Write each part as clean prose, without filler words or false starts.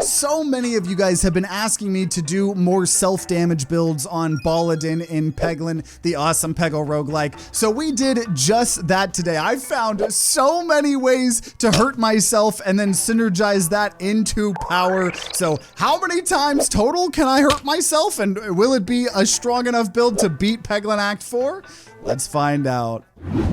So many of you guys have been asking me to do more self-damage builds on Baltazár in Peglin, the awesome Pachinko Roguelike. So we did just that today. I found so many ways to hurt myself and then synergize that into power. So how many times total can I hurt myself, and will it be a strong enough build to beat Peglin Act 4? Let's find out.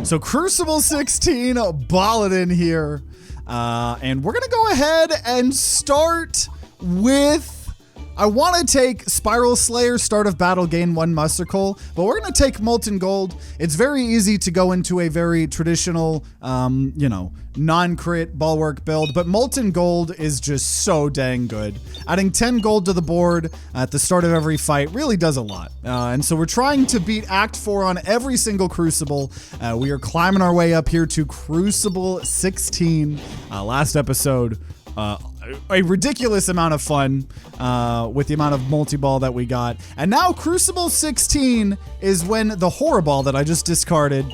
So Crucible 16, Baltazár here. And we're gonna go ahead and start with, I wanna take Spiral Slayer, start of battle, gain 1 Muster Coal, but we're gonna take Molten Gold. It's very easy to go into a very traditional, you know, non-crit bulwark build, but Molten Gold is just so dang good. Adding 10 gold to the board at the start of every fight really does a lot. And so we're trying to beat Act 4 on every single Crucible. We are climbing our way up here to Crucible 16. Last episode, a ridiculous amount of fun with the amount of multi-ball that we got. And now Crucible 16 is when the horror ball that I just discarded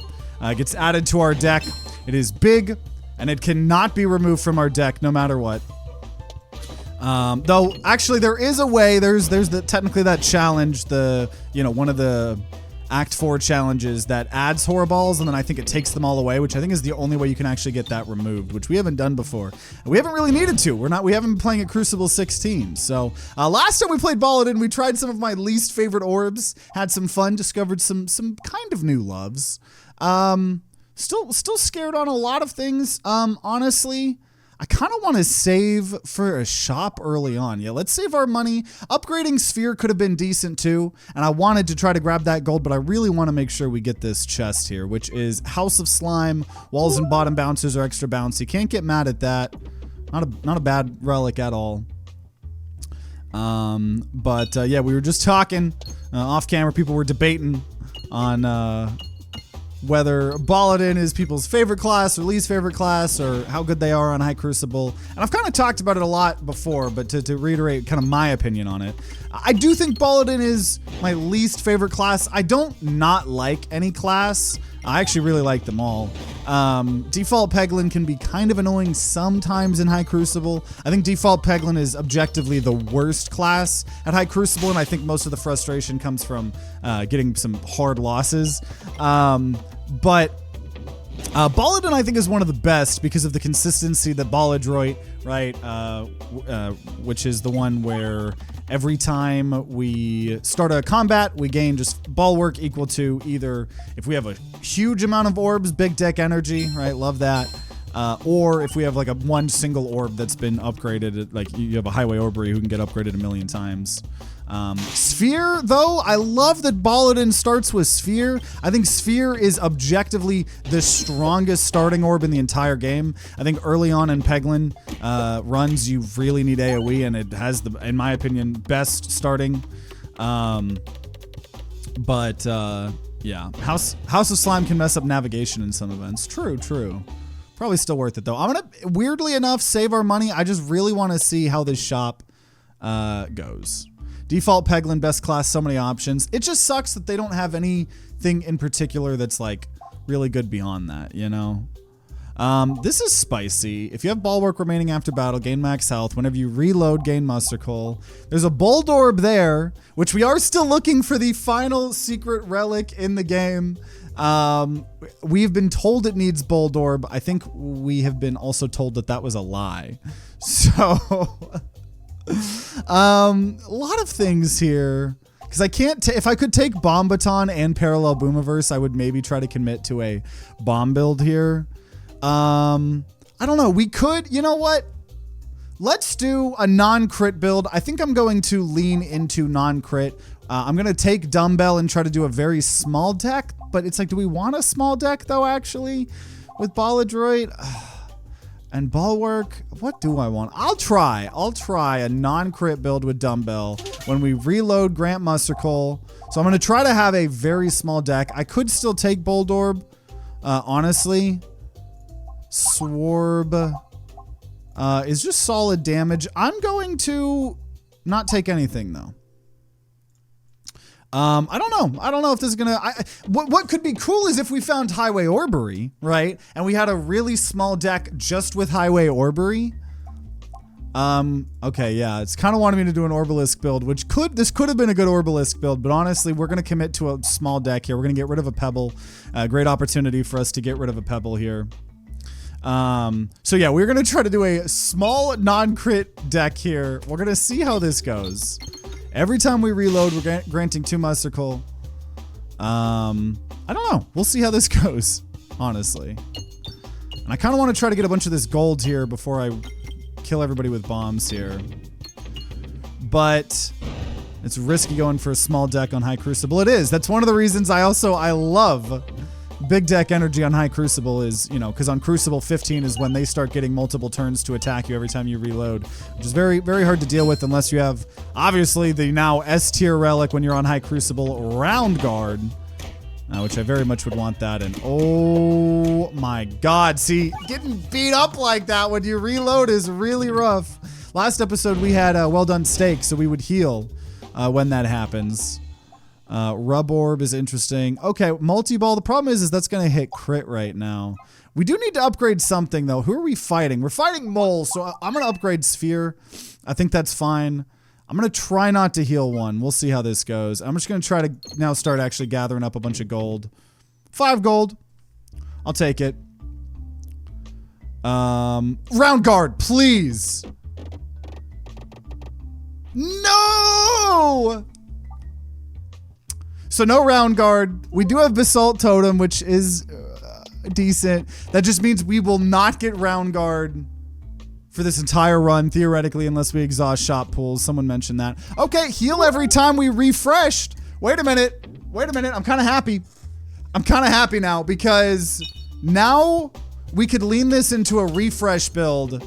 gets added to our deck. It is big, and it cannot be removed from our deck no matter what. Though actually there is a way, there's technically that challenge, one of the Act 4 challenges that adds horror balls, and then I think it takes them all away, which I think is the only way you can actually get that removed, which we haven't done before. And we haven't really needed to. We haven't been playing at Crucible 16. So last time we played Baltazár, we tried some of my least favorite orbs, had some fun, discovered some kind of new loves. Still scared on a lot of things. Honestly, I kind of want to save for a shop early on. Yeah, let's save our money. Upgrading Sphere could have been decent too, and I wanted to try to grab that gold, but I really want to make sure we get this chest here, which is House of Slime. Walls and bottom bouncers are extra bouncy. Can't get mad at that. Not a bad relic at all. Yeah, we were just talking off camera. People were debating on whether Baltazár is people's favorite class or least favorite class, or how good they are on High Crucible. And I've kind of talked about it a lot before, but to reiterate kind of my opinion on it, I do think Baltazár is my least favorite class. I don't not like any class. I actually really like them all. Default Peglin can be kind of annoying sometimes in High Crucible. I think Default Peglin is objectively the worst class at High Crucible, and I think most of the frustration comes from getting some hard losses. But Baltazár, I think, is one of the best because of the consistency that Baltazár, right, which is the one where every time we start a combat, we gain just bulwark equal to either, if we have a huge amount of orbs, big deck energy, right, love that, or if we have like one single orb that's been upgraded, like you have a Highway Orbery who can get upgraded a million times. Sphere, though, I love that Baltazár starts with Sphere. I think Sphere is objectively the strongest starting orb in the entire game. I think early on in Peglin runs, you really need AoE, and it has the, in my opinion, best starting. Yeah, House of Slime can mess up navigation in some events. True. Probably still worth it, though. I'm gonna, weirdly enough, save our money. I just really want to see how this shop goes. Default Peglin, best class, so many options. It just sucks that they don't have anything in particular that's like really good beyond that, you know? This is spicy. If you have Bulwark remaining after battle, gain max health. Whenever you reload, gain Muster Coal. There's a Bold Orb there, which we are still looking for the final secret relic in the game. We've been told it needs Bold Orb. I think we have been also told that that was a lie. So... a lot of things here, because I can't if I could take Bomb Baton and Parallel Boomiverse, I would maybe try to commit to a bomb build here. I don't know, we could, you know what, let's do a non-crit build. I think I'm going to lean into non-crit. I'm gonna take Dumbbell and try to do a very small deck, but it's like, do we want a small deck though, actually, with Baltazár? And Bulwark, what do I want? I'll try a non-crit build with Dumbbell. When we reload, grant Muster Coal. So I'm going to try to have a very small deck. I could still take Bold Orb, honestly. Swarb is just solid damage. I'm going to not take anything, though. I don't know. I don't know if this is gonna. What could be cool is if we found Highway Orbery, right? And we had a really small deck just with Highway Orbery. Okay, yeah, it's kind of wanting me to do an Orbalisk build, which this could have been a good Orbalisk build, but honestly, we're going to commit to a small deck here. We're going to get rid of a Pebble. Great opportunity for us to get rid of a Pebble here. So yeah, we're going to try to do a small non-crit deck here. We're going to see how this goes. Every time we reload, we're granting 2 Musterkul. I don't know. We'll see how this goes, honestly. And I kind of want to try to get a bunch of this gold here before I kill everybody with bombs here. But it's risky going for a small deck on High Crucible. It is. That's one of the reasons I love big deck energy on High Crucible is, you know, because on Crucible 15 is when they start getting multiple turns to attack you every time you reload, which is very, very hard to deal with unless you have, obviously, the now S tier relic when you're on High Crucible, Round Guard, which I very much would want that. And oh my god, see, getting beat up like that when you reload is really rough. Last episode we had a well done steak, so we would heal when that happens. Rub Orb is interesting. Okay, multi-ball. The problem is that's going to hit crit right now. We do need to upgrade something, though. Who are we fighting? We're fighting Mole, so I'm going to upgrade Sphere. I think that's fine. I'm going to try not to heal one. We'll see how this goes. I'm just going to try to now start actually gathering up a bunch of gold. 5 gold. I'll take it. Round Guard, please. No! So no Round Guard. We do have Basalt Totem, which is decent. That just means we will not get Round Guard for this entire run, theoretically, unless we exhaust shop pools. Someone mentioned that. Okay, heal every time we refreshed. Wait a minute. Wait a minute. I'm kind of happy. I'm kind of happy now because now we could lean this into a refresh build,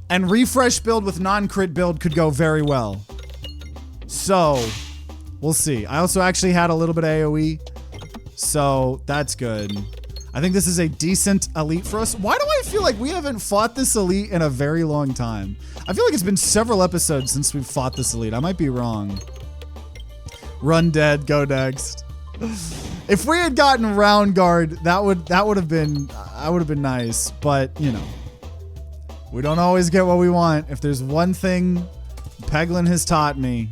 and refresh build with non-crit build could go very well. So we'll see. I also actually had a little bit of AoE, so that's good. I think this is a decent elite for us. Why do I feel like we haven't fought this elite in a very long time? I feel like it's been several episodes since we've fought this elite. I might be wrong. Run dead, go next. If we had gotten Round Guard, that would have been nice, but you know, we don't always get what we want. If there's one thing Peglin has taught me,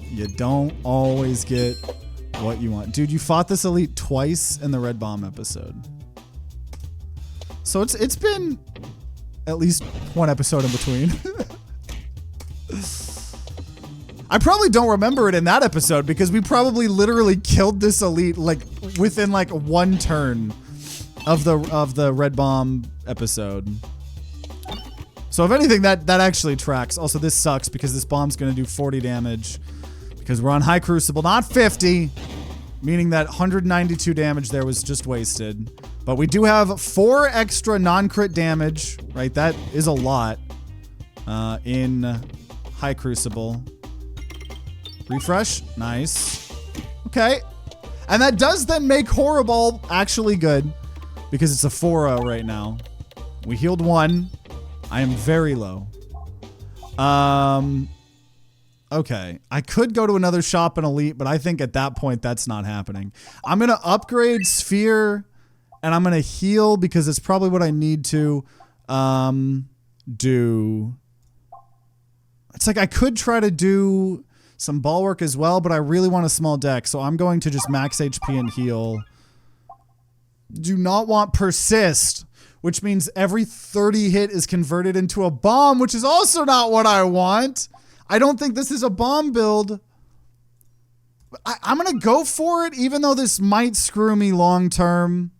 you don't always get what you want. Dude, you fought this elite twice in the Red Bomb episode. So it's been at least one episode in between. I probably don't remember it in that episode because we probably literally killed this elite like within like one turn of the Red Bomb episode. So if anything, that actually tracks. Also, this sucks because this bomb's gonna do 40 damage. Because we're on High Crucible, not 50, meaning that 192 damage there was just wasted. But we do have 4 extra non-crit damage, right? That is a lot in High Crucible. Refresh, nice. Okay, and that does then make Horrible actually good because it's a 4-0 right now. We healed 1. I am very low. Okay, I could go to another shop and elite, but I think at that point that's not happening. I'm going to upgrade Sphere and I'm going to heal because it's probably what I need to do. It's like I could try to do some Bulwark as well, but I really want a small deck, so I'm going to just max HP and heal. Do not want Persist, which means every 30 hit is converted into a bomb, which is also not what I want. I don't think this is a bomb build. I'm going to go for it, even though this might screw me long term.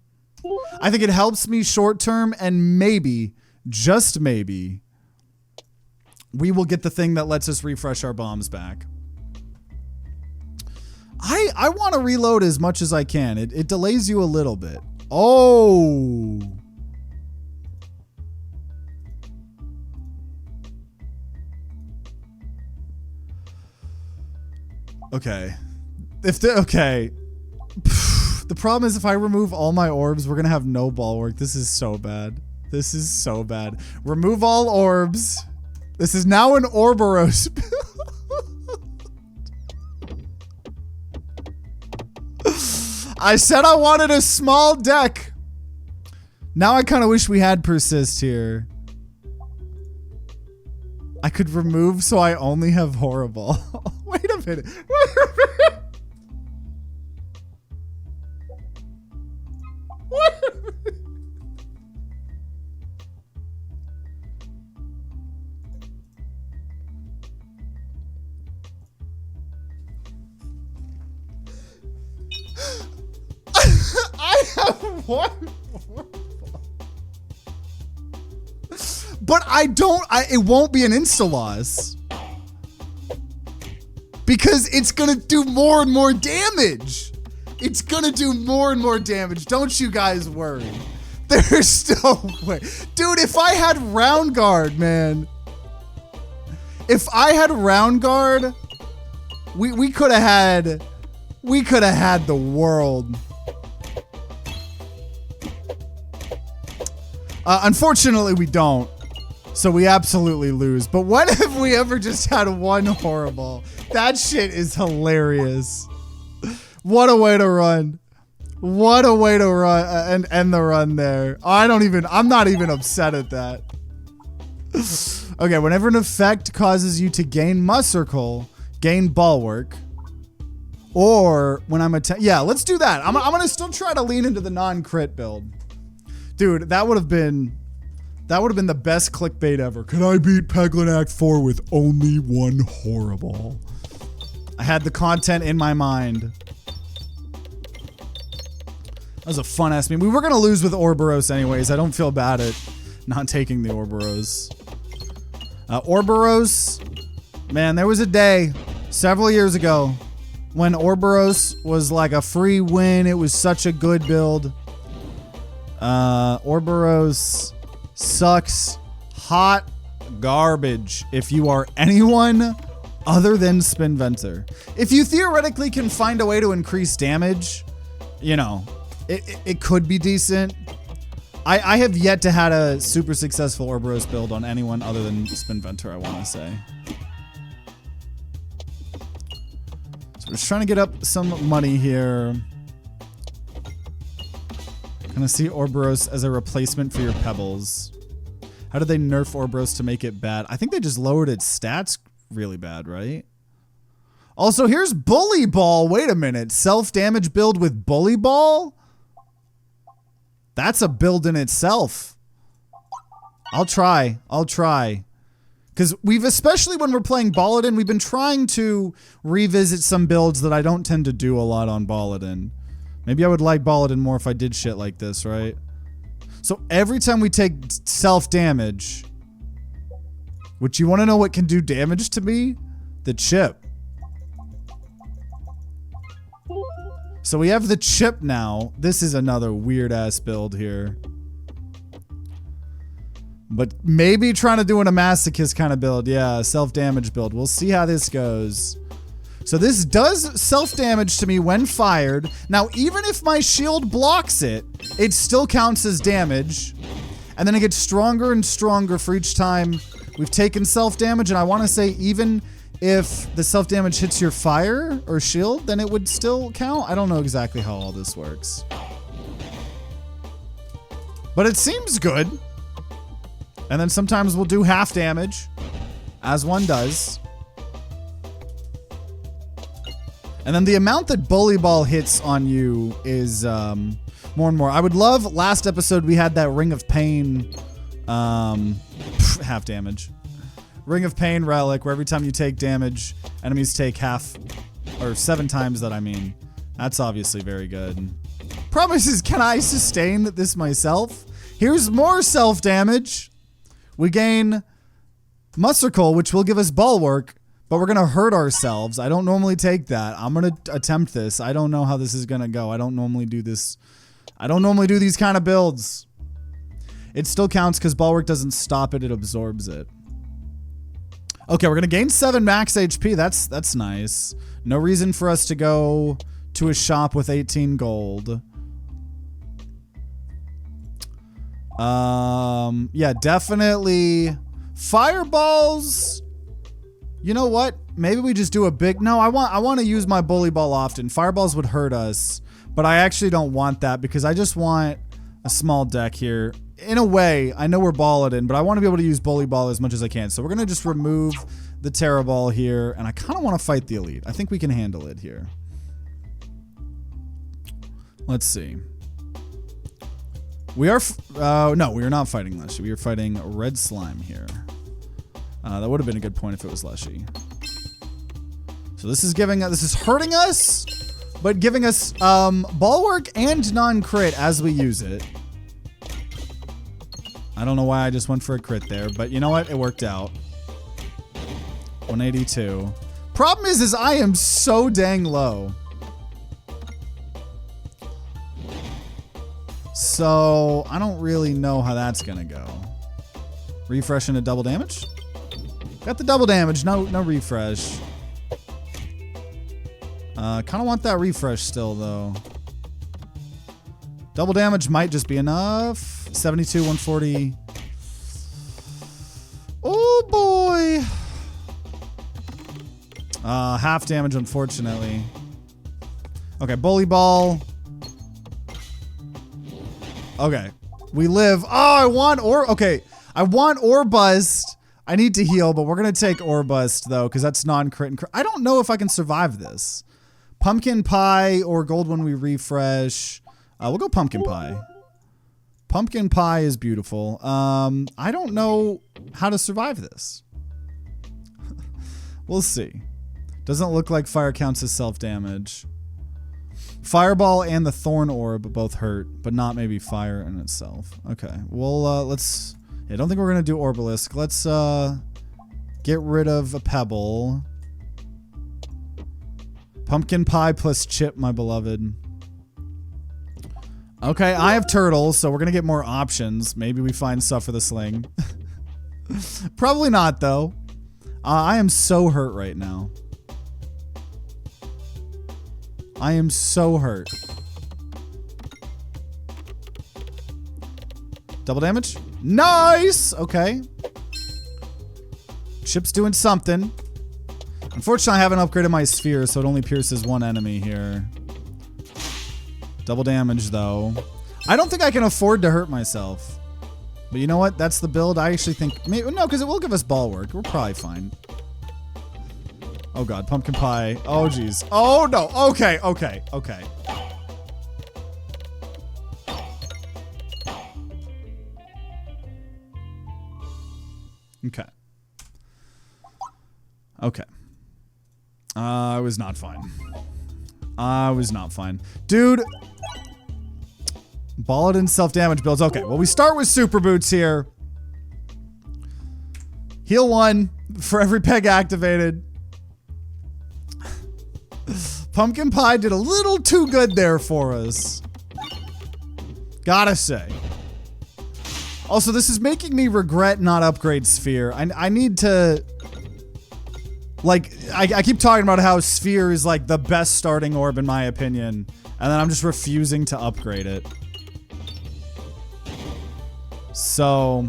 I think it helps me short term, and maybe, just maybe, we will get the thing that lets us refresh our bombs back. I want to reload as much as I can. It delays you a little bit. Oh. Okay. Okay. The problem is if I remove all my orbs, we're going to have no Bulwark. This is so bad. This is so bad. Remove all orbs. This is now an Ouroboros. I said I wanted a small deck. Now I kind of wish we had Persist here. I could remove so I only have horrible. Wait a minute. Wait a minute. Wait a minute. I have one horrible. But it won't be an insta-loss. Because it's gonna do more and more damage. It's gonna do more and more damage. Don't you guys worry. There's no way. Dude, if I had round guard, man. If I had round guard, we could have had the world. Unfortunately, we don't. So we absolutely lose. But what if we ever just had one horrible? That shit is hilarious. What a way to run. What a way to run and end the run there. I'm not even upset at that. Okay, whenever an effect causes you to gain Muscle, gain Bulwark, or when I'm yeah, let's do that. I'm gonna still try to lean into the non-crit build. Dude, that would have been the best clickbait ever. Can I beat Peglin Act 4 with only one horrible? I had the content in my mind. That was a fun ass meme. We were gonna lose with Ouroboros anyways. I don't feel bad at not taking the Ouroboros. Ouroboros, man, there was a day several years ago when Ouroboros was like a free win. It was such a good build. Ouroboros sucks hot garbage if you are anyone other than Spinventer. If you theoretically can find a way to increase damage, you know, it could be decent. I have yet to had a super successful Ouroboros build on anyone other than Spinventer, I want to say. So we're just trying to get up some money here. Gonna see Ouroboros as a replacement for your Pebbles. How did they nerf Ouroboros to make it bad? I think they just lowered its stats really bad, right? Also, here's Bully Ball. Wait a minute. Self-damage build with Bully Ball? That's a build in itself. I'll try. Because especially when we're playing Balladin, we've been trying to revisit some builds that I don't tend to do a lot on Balladin. Maybe I would like Balladin more if I did shit like this, right? So every time we take self-damage, which you want to know what can do damage to me? The chip. So we have the chip now. This is another weird-ass build here. But maybe trying to do a masochist kind of build. Yeah, self-damage build. We'll see how this goes. So this does self-damage to me when fired. Now, even if my shield blocks it, it still counts as damage. And then it gets stronger and stronger for each time we've taken self-damage. And I want to say even if the self-damage hits your fire or shield, then it would still count. I don't know exactly how all this works. But it seems good. And then sometimes we'll do half damage, as one does. And then the amount that Bully Ball hits on you is more and more. I would love, last episode we had that Ring of Pain, half damage. Ring of Pain relic, where every time you take damage, enemies take half, or 7 times that, I mean. That's obviously very good. Problem is, can I sustain this myself? Here's more self-damage. We gain Muscle, which will give us Bulwark, but we're going to hurt ourselves. I don't normally take that. I'm going to attempt this. I don't know how this is going to go. I don't normally do this. I don't normally do these kind of builds. It still counts because Bulwark doesn't stop it. It absorbs it. Okay, we're going to gain 7 max HP. That's nice. No reason for us to go to a shop with 18 gold. Yeah, definitely. Fireballs. You know what? Maybe we just do a big... No, I want to use my Bully Ball often. Fireballs would hurt us, but I actually don't want that because I just want a small deck here. in a way, I know we're Balladin, but I want to be able to use Bully Ball as much as I can. So we're going to just remove the Terra Ball here, and I kind of want to fight the Elite. I think we can handle it here. Let's see. We are... no, we are not fighting Leshy. We are fighting Red Slime here. That would have been a good point if it was Leshy. So this is giving us... This is hurting us, but giving us Bulwark and non-crit as we use it. I don't know why I just went for a crit there, but you know what? It worked out. 182. Problem is I am so dang low. So I don't really know how that's gonna go. Refresh into double damage. Got the double damage. No refresh. Kind of want that refresh still though. Double damage might just be enough. 72, 140. Oh boy. Half damage, unfortunately. Okay, Bully Ball. Okay, we live. Oh, I want okay, I want Orbust. I need to heal, but we're gonna take Orbust though, because that's non-crit and crit. I don't know if I can survive this. Pumpkin Pie or Gold when we refresh. We'll go Pumpkin Pie. Pumpkin Pie is beautiful. I don't know how to survive this. We'll see. Doesn't look like fire counts as self-damage. Fireball and the Thorn Orb both hurt, but not maybe fire in itself. Okay, well, let's... I don't think we're going to do Orbalisk. Let's get rid of a Pebble. Pumpkin Pie plus Chip, my beloved. Okay, I have Turtles, so we're going to get more options. Maybe we find stuff for the Sling. Probably not, though. I am so hurt right now. I am so hurt. Double damage? Nice! Okay. Chip's doing something. Unfortunately, I haven't upgraded my sphere, so it only pierces one enemy here. Double damage, though. I don't think I can afford to hurt myself. But you know what? That's the build. I actually think... Maybe, no, because it will give us Bulwark. We're probably fine. Oh, God. Pumpkin Pie. Oh, jeez. Oh, no. Okay, okay, okay. Okay. Okay. I was not fine. I was not fine. Dude. Balladin self-damage builds. Okay, well, we start with Super Boots here. Heal 1 for every peg activated. Pumpkin Pie did a little too good there for us. Gotta say. Also, this is making me regret not upgrade Sphere. I need to... Like, I keep talking about how Sphere is like the best starting orb in my opinion. And then I'm just refusing to upgrade it. So...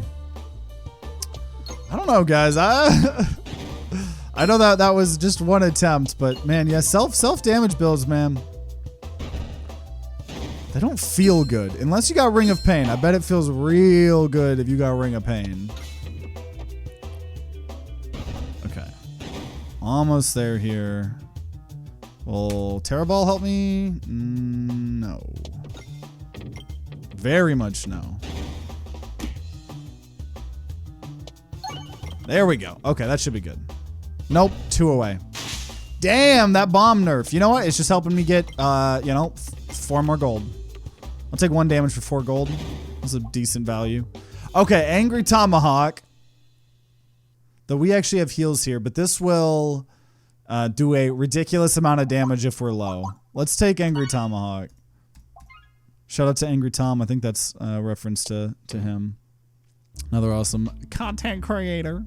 I don't know, guys. I know that was just one attempt, but man, yeah, self-damage builds, man. They don't feel good. Unless you got Ring of Pain. I bet it feels real good if you got Ring of Pain. Okay. Almost there here. Will Terra Ball help me? No. Very much no. There we go. Okay, that should be good. Nope, 2 away. Damn, that bomb nerf. You know what? It's just helping me get, you know, 4 more gold. I'll take 1 damage for 4 gold. That's a decent value. Okay, Angry Tomahawk. Though we actually have heals here, but this will do a ridiculous amount of damage if we're low. Let's take Angry Tomahawk. Shout out to Angry Tom. I think that's a reference to him. Another awesome content creator.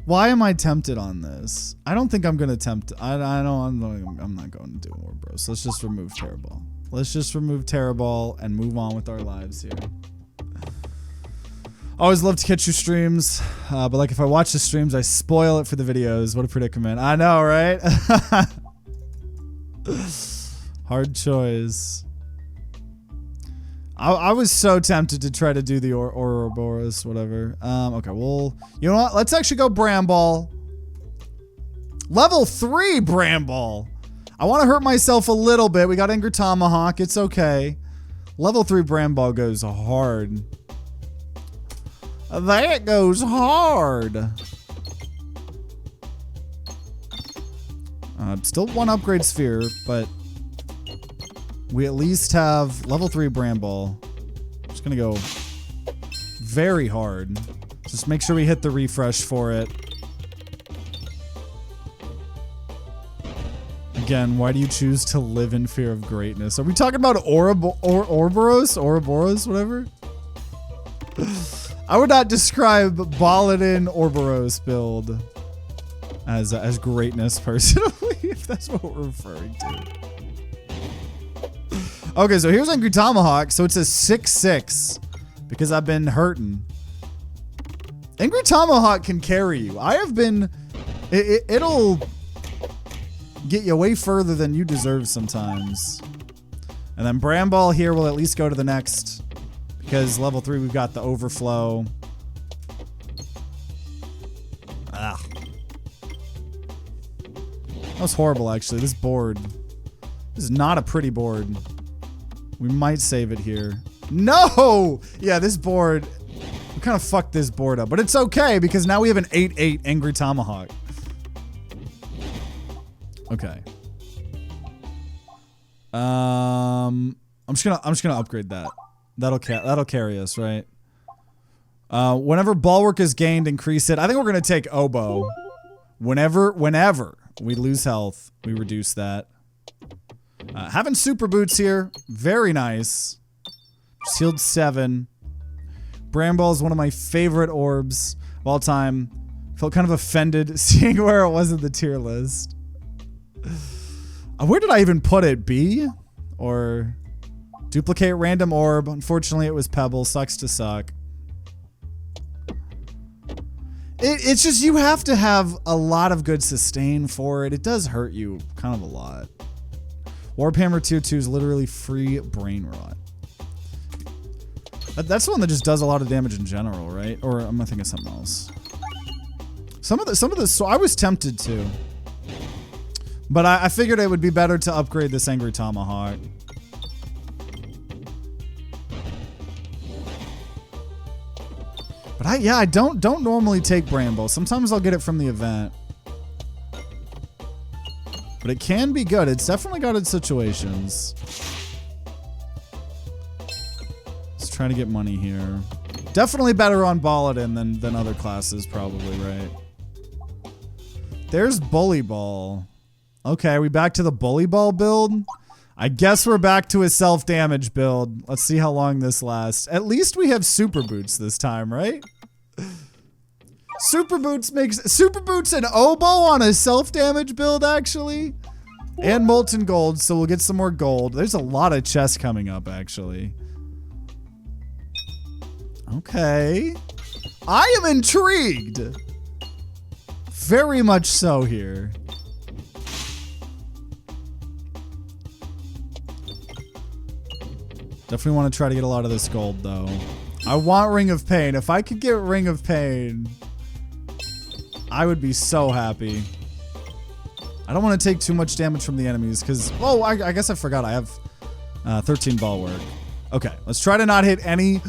Why am I tempted on this? I don't think I'm gonna tempt. I'm not going to do more, bro. So let's just remove Terra Ball. Let's just remove Terra Ball and move on with our lives here. Always love to catch your streams, but like if I watch the streams, I spoil it for the videos. What a predicament. I know, right? Hard choice. I was so tempted to try to do the Ouroboros, whatever. Okay, well, you know what? Let's actually go Bramball. Level 3 Bramball. I want to hurt myself a little bit. We got Angry Tomahawk. It's okay. Level 3 Bramball goes hard. That goes hard. Still one upgrade sphere, but we at least have level 3 Bramball. Just gonna go very hard. Just make sure we hit the refresh for it. Again, why do you choose to live in fear of greatness? Are we talking about Ouroboros? Ouroboros, whatever? I would not describe Baladin Ouroboros build as greatness personally, if that's what we're referring to. Okay, so here's Angry Tomahawk. So it's a 6/6 because I've been hurting. Angry Tomahawk can carry you. I have been. It'll get you way further than you deserve sometimes. And then Bramball here will at least go to the next. Because level 3, we've got the overflow. Ah. That was horrible, actually. This board. This is not a pretty board. We might save it here. No! Yeah, this board. We kind of fucked this board up. But it's okay, because now we have an 8/8 Angry Tomahawk. Okay. I'm just gonna upgrade that. That'll carry us, right? Whenever bulwark is gained, increase it. I think we're gonna take oboe. Whenever we lose health, we reduce that. Having super boots here, very nice. Just healed 7. Bramball is one of my favorite orbs of all time. Felt kind of offended seeing where it was in the tier list. Where did I even put it? B? Or duplicate random orb. Unfortunately, it was Pebble. Sucks to suck. It's just you have to have a lot of good sustain for it. It does hurt you kind of a lot. Warp Hammer tier 2 is literally free brain rot. That's the one that just does a lot of damage in general, right? Or am I thinking of something else? Some of the so I was tempted to. But I figured it would be better to upgrade this Angry Tomahawk. But I don't normally take Bramble. Sometimes I'll get it from the event. But it can be good. It's definitely got its situations. Let's try to get money here. Definitely better on Baladin than other classes, probably, right? There's Bully Ball. Okay, are we back to the Bully Ball build? I guess we're back to a self-damage build. Let's see how long this lasts. At least we have Super Boots this time, right? Super Boots and Oboe on a self-damage build, actually. And Molten Gold, so we'll get some more gold. There's a lot of chests coming up, actually. Okay. I am intrigued. Very much so here. Definitely want to try to get a lot of this gold, though. I want Ring of Pain. If I could get Ring of Pain, I would be so happy. I don't want to take too much damage from the enemies, because... Oh, I guess I forgot. I have 13 Bulwark. Okay, let's try to not hit any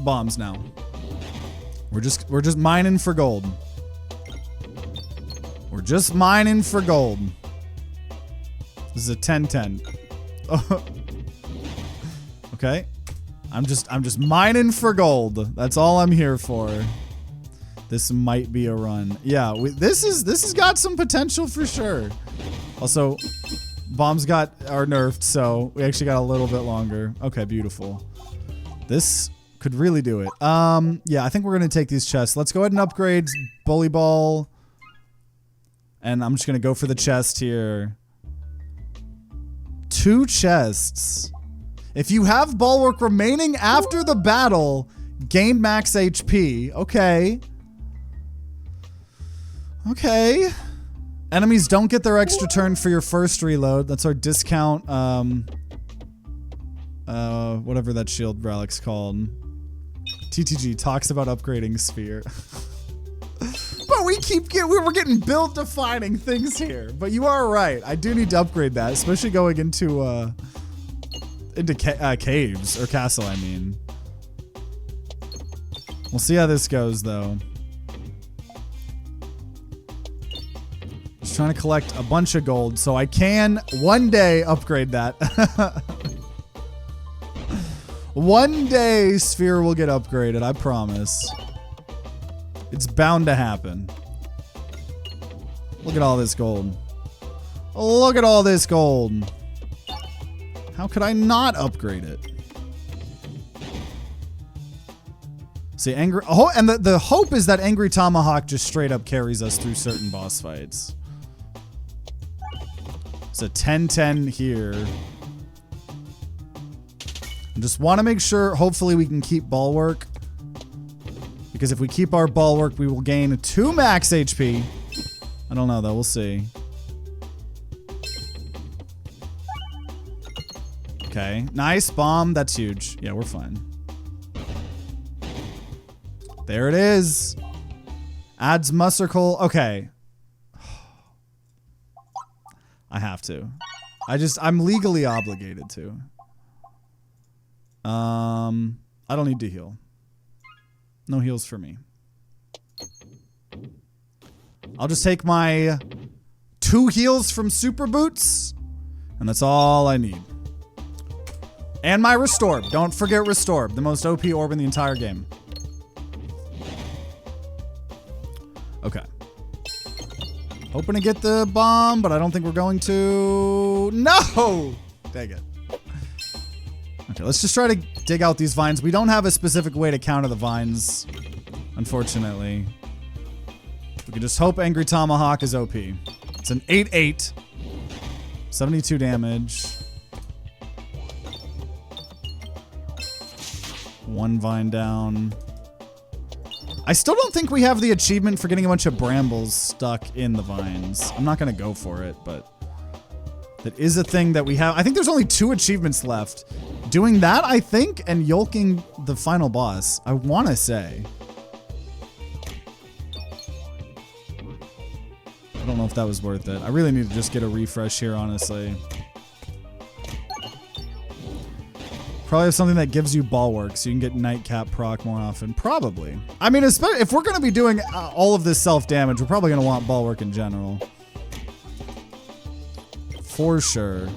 bombs now. We're just mining for gold. We're just mining for gold. This is a 10-10. Okay. I'm just mining for gold. That's all I'm here for. This might be a run. Yeah, this has got some potential for sure. Also, bombs are nerfed, so we actually got a little bit longer. Okay, beautiful. This could really do it. Yeah, I think we're gonna take these chests. Let's go ahead and upgrade Bully Ball. And I'm just gonna go for the chest here. 2 chests. If you have Bulwark remaining after the battle, Gain max HP. Okay. Okay. Enemies don't get their extra turn for your first reload. That's our discount, whatever that shield relic's called. TTG talks about upgrading Sphere. But we're getting build defining things here. But you are right. I do need to upgrade that, especially going into caves or castle, I mean. We'll see how this goes though. Just trying to collect a bunch of gold so I can one day upgrade that. One day Sphere will get upgraded, I promise. It's bound to happen. Look at all this gold. Look at all this gold. How could I not upgrade it? See, angry. Oh, and the hope is that Angry Tomahawk just straight up carries us through certain boss fights. It's a 10-10 here. I just want to make sure, hopefully we can keep Bulwark. Because if we keep our Bulwark, we will gain 2 max HP. I don't know though, we'll see. Okay, nice bomb, that's huge. Yeah, we're fine. There it is. Adds Muscle. Okay. I have to. I'm legally obligated to. I don't need to heal. No heals for me. I'll just take my 2 heals from Super Boots, and that's all I need. And my Restore. Don't forget Restore, the most OP orb in the entire game. Okay. Hoping to get the bomb, but I don't think we're going to. No! Dang it. Okay, let's just try to dig out these vines. We don't have a specific way to counter the vines, unfortunately. We can just hope Angry Tomahawk is OP. It's an 8-8. 72 damage. 1 vine down. I still don't think we have the achievement for getting a bunch of brambles stuck in the vines. I'm not going to go for it, but that is a thing that we have. I think there's only 2 achievements left. Doing that, I think, and yolking the final boss. I want to say. I don't know if that was worth it. I really need to just get a refresh here, honestly. Probably have something that gives you Bulwark so you can get Nightcap proc more often. Probably. I mean, if we're going to be doing all of this self-damage, we're probably going to want Bulwark in general. For sure.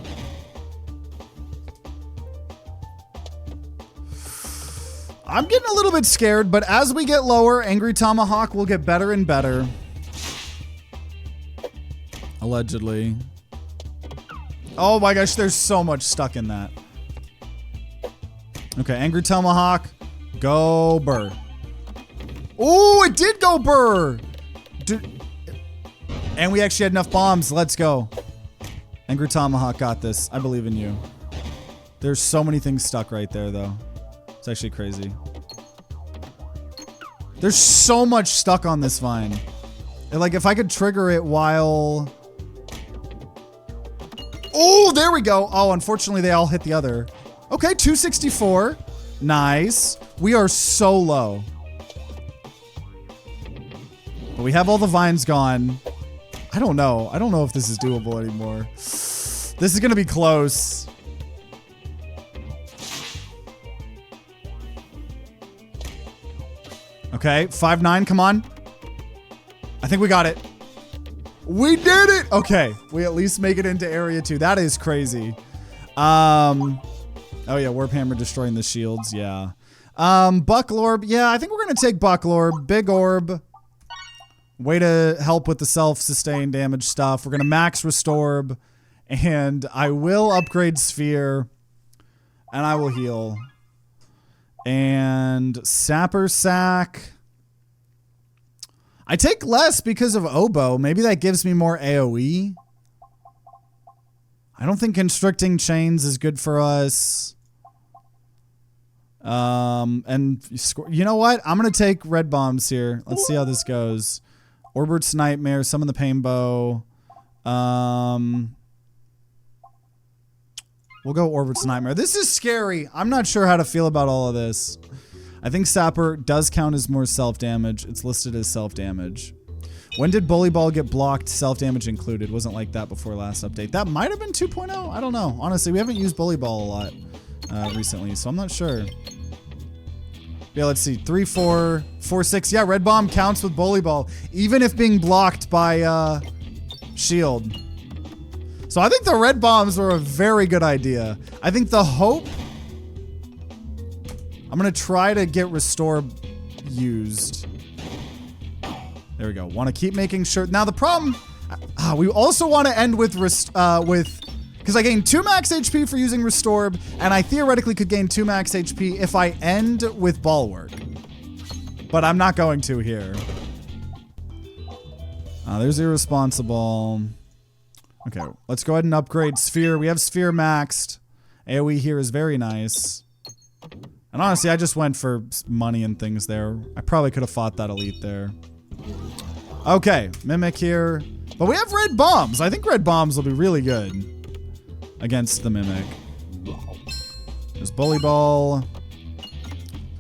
I'm getting a little bit scared, but as we get lower, Angry Tomahawk will get better and better. Allegedly. Oh my gosh, there's so much stuck in that. Okay, Angry Tomahawk, go burr. Oh, it did go burr. And we actually had enough bombs. Let's go. Angry Tomahawk got this. I believe in you. There's so many things stuck right there, though. It's actually crazy. There's so much stuck on this vine. Like, if I could trigger it while... Oh, there we go. Oh, unfortunately, they all hit the other. Okay, 264. Nice. We are so low. But we have all the vines gone. I don't know. I don't know if this is doable anymore. This is going to be close. Okay, 5-9, come on. I think we got it. We did it! Okay, we at least make it into area 2. That is crazy. Oh yeah, Warp Hammer destroying the shields, yeah. Buckle Orb, yeah, I think we're gonna take Buckle Orb. Big Orb. Way to help with the self-sustain damage stuff. We're gonna max Restore, and I will upgrade Sphere, and I will heal. And Sapper Sack. I take less because of Oboe. Maybe that gives me more AoE. I don't think Constricting Chains is good for us. And you know what? I'm going to take red bombs here. Let's see how this goes. Orbert's Nightmare, summon the Pain Bow. We'll go Orbert's Nightmare. This is scary. I'm not sure how to feel about all of this. I think Sapper does count as more self-damage. It's listed as self-damage. When did Bully Ball get blocked? Self-damage included. Wasn't like that before last update. That might have been 2.0. I don't know. Honestly, we haven't used Bully Ball a lot recently, so I'm not sure. Yeah, let's see. 3, 4, 4, 6. Yeah, Red Bomb counts with Bully Ball, even if being blocked by Shield. So I think the red bombs were a very good idea. I think the hope... I'm going to try to get Restore used. There we go. Want to keep making sure... Now the problem... we also want to end with... Because I gained 2 max HP for using Restorb, and I theoretically could gain 2 max HP if I end with Bulwark. But I'm not going to here. There's Irresponsible... Okay, let's go ahead and upgrade Sphere. We have Sphere maxed. AoE here is very nice. And honestly, I just went for money and things there. I probably could have fought that elite there. Okay, Mimic here. But we have red bombs. I think red bombs will be really good against the Mimic. There's Bully Ball.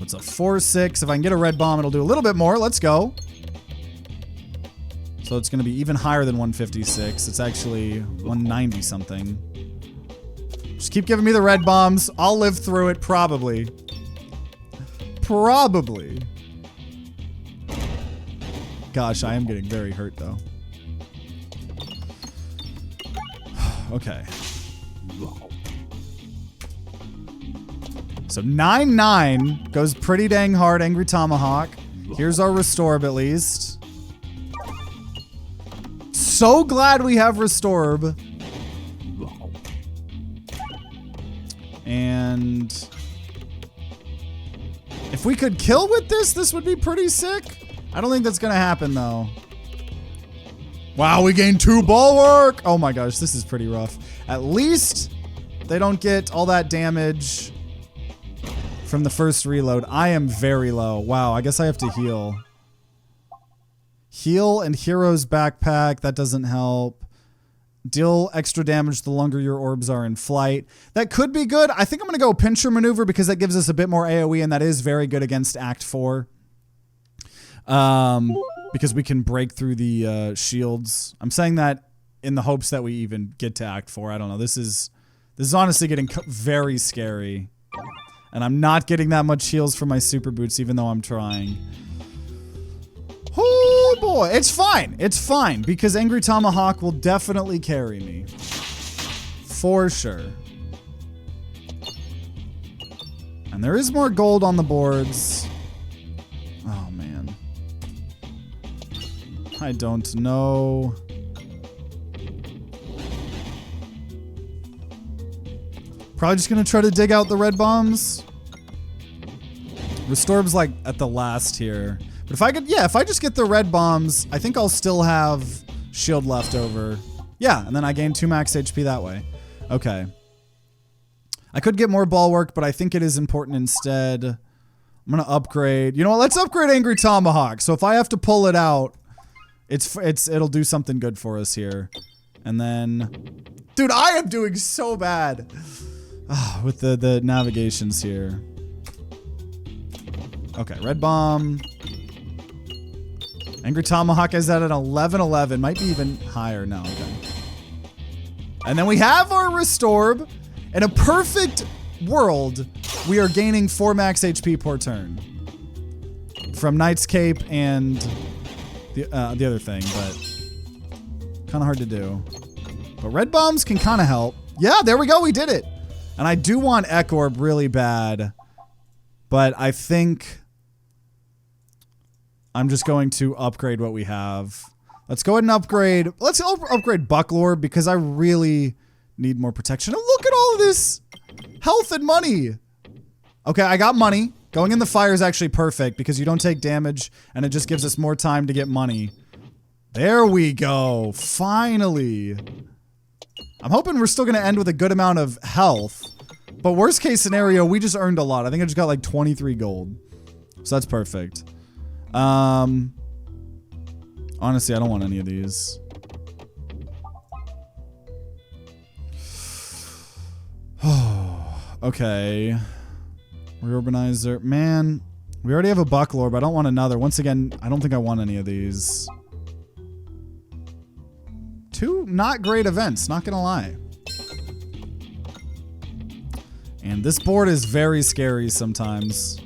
It's a 4-6. If I can get a red bomb, it'll do a little bit more. Let's go. So it's going to be even higher than 156. It's actually 190 something. Just keep giving me the red bombs. I'll live through it, probably. Probably. Gosh, I am getting very hurt, though. Okay. So 9-9 goes pretty dang hard. Angry Tomahawk. Here's our Restorb, at least. So glad we have Restorb. And if we could kill with this, this would be pretty sick. I don't think that's going to happen, though. Wow, we gained 2 Bulwark. Oh my gosh, this is pretty rough. At least they don't get all that damage from the first reload. I am very low. Wow, I guess I have to heal. Heal and Hero's Backpack. That doesn't help. Deal extra damage the longer your orbs are in flight. That could be good. I think I'm going to go Pincher Maneuver because that gives us a bit more AoE, and that is very good against Act 4. Because we can break through the shields. I'm saying that in the hopes that we even get to Act 4. I don't know. This is honestly getting very scary. And I'm not getting that much heals for my super boots, even though I'm trying. Oh boy, it's fine. It's fine because Angry Tomahawk will definitely carry me. For sure. And there is more gold on the boards. Oh man. I don't know. Probably just gonna try to dig out the red bombs. Restorb's like at the last here. But if I could, yeah, if I just get the red bombs, I think I'll still have shield left over. Yeah, and then I gain 2 max HP that way. Okay. I could get more Bulwark, but I think it is important instead. I'm going to upgrade. You know what? Let's upgrade Angry Tomahawk. So if I have to pull it out, it'll do something good for us here. And then... Dude, I am doing so bad with the navigations here. Okay, red bomb. Angry Tomahawk is at an 11-11. Might be even higher now. Okay. And then we have our Restorb. In a perfect world, we are gaining 4 max HP per turn. From Knight's Cape and the other thing, but kind of hard to do. But red bombs can kind of help. Yeah, there we go. We did it. And I do want Ekorb really bad. But I think... I'm just going to upgrade what we have. Let's go ahead and upgrade. Let's upgrade Bucklord because I really need more protection. And look at all of this health and money. Okay, I got money. Going in the fire is actually perfect because you don't take damage and it just gives us more time to get money. There we go. Finally. I'm hoping we're still going to end with a good amount of health. But worst case scenario, we just earned a lot. I think I just got like 23 gold. So that's perfect. Honestly, I don't want any of these. Okay. Reurbanizer. Man, we already have a Bucklord, but I don't want another. Once again, I don't think I want any of these. Two not great events, not gonna lie. And this board is very scary sometimes.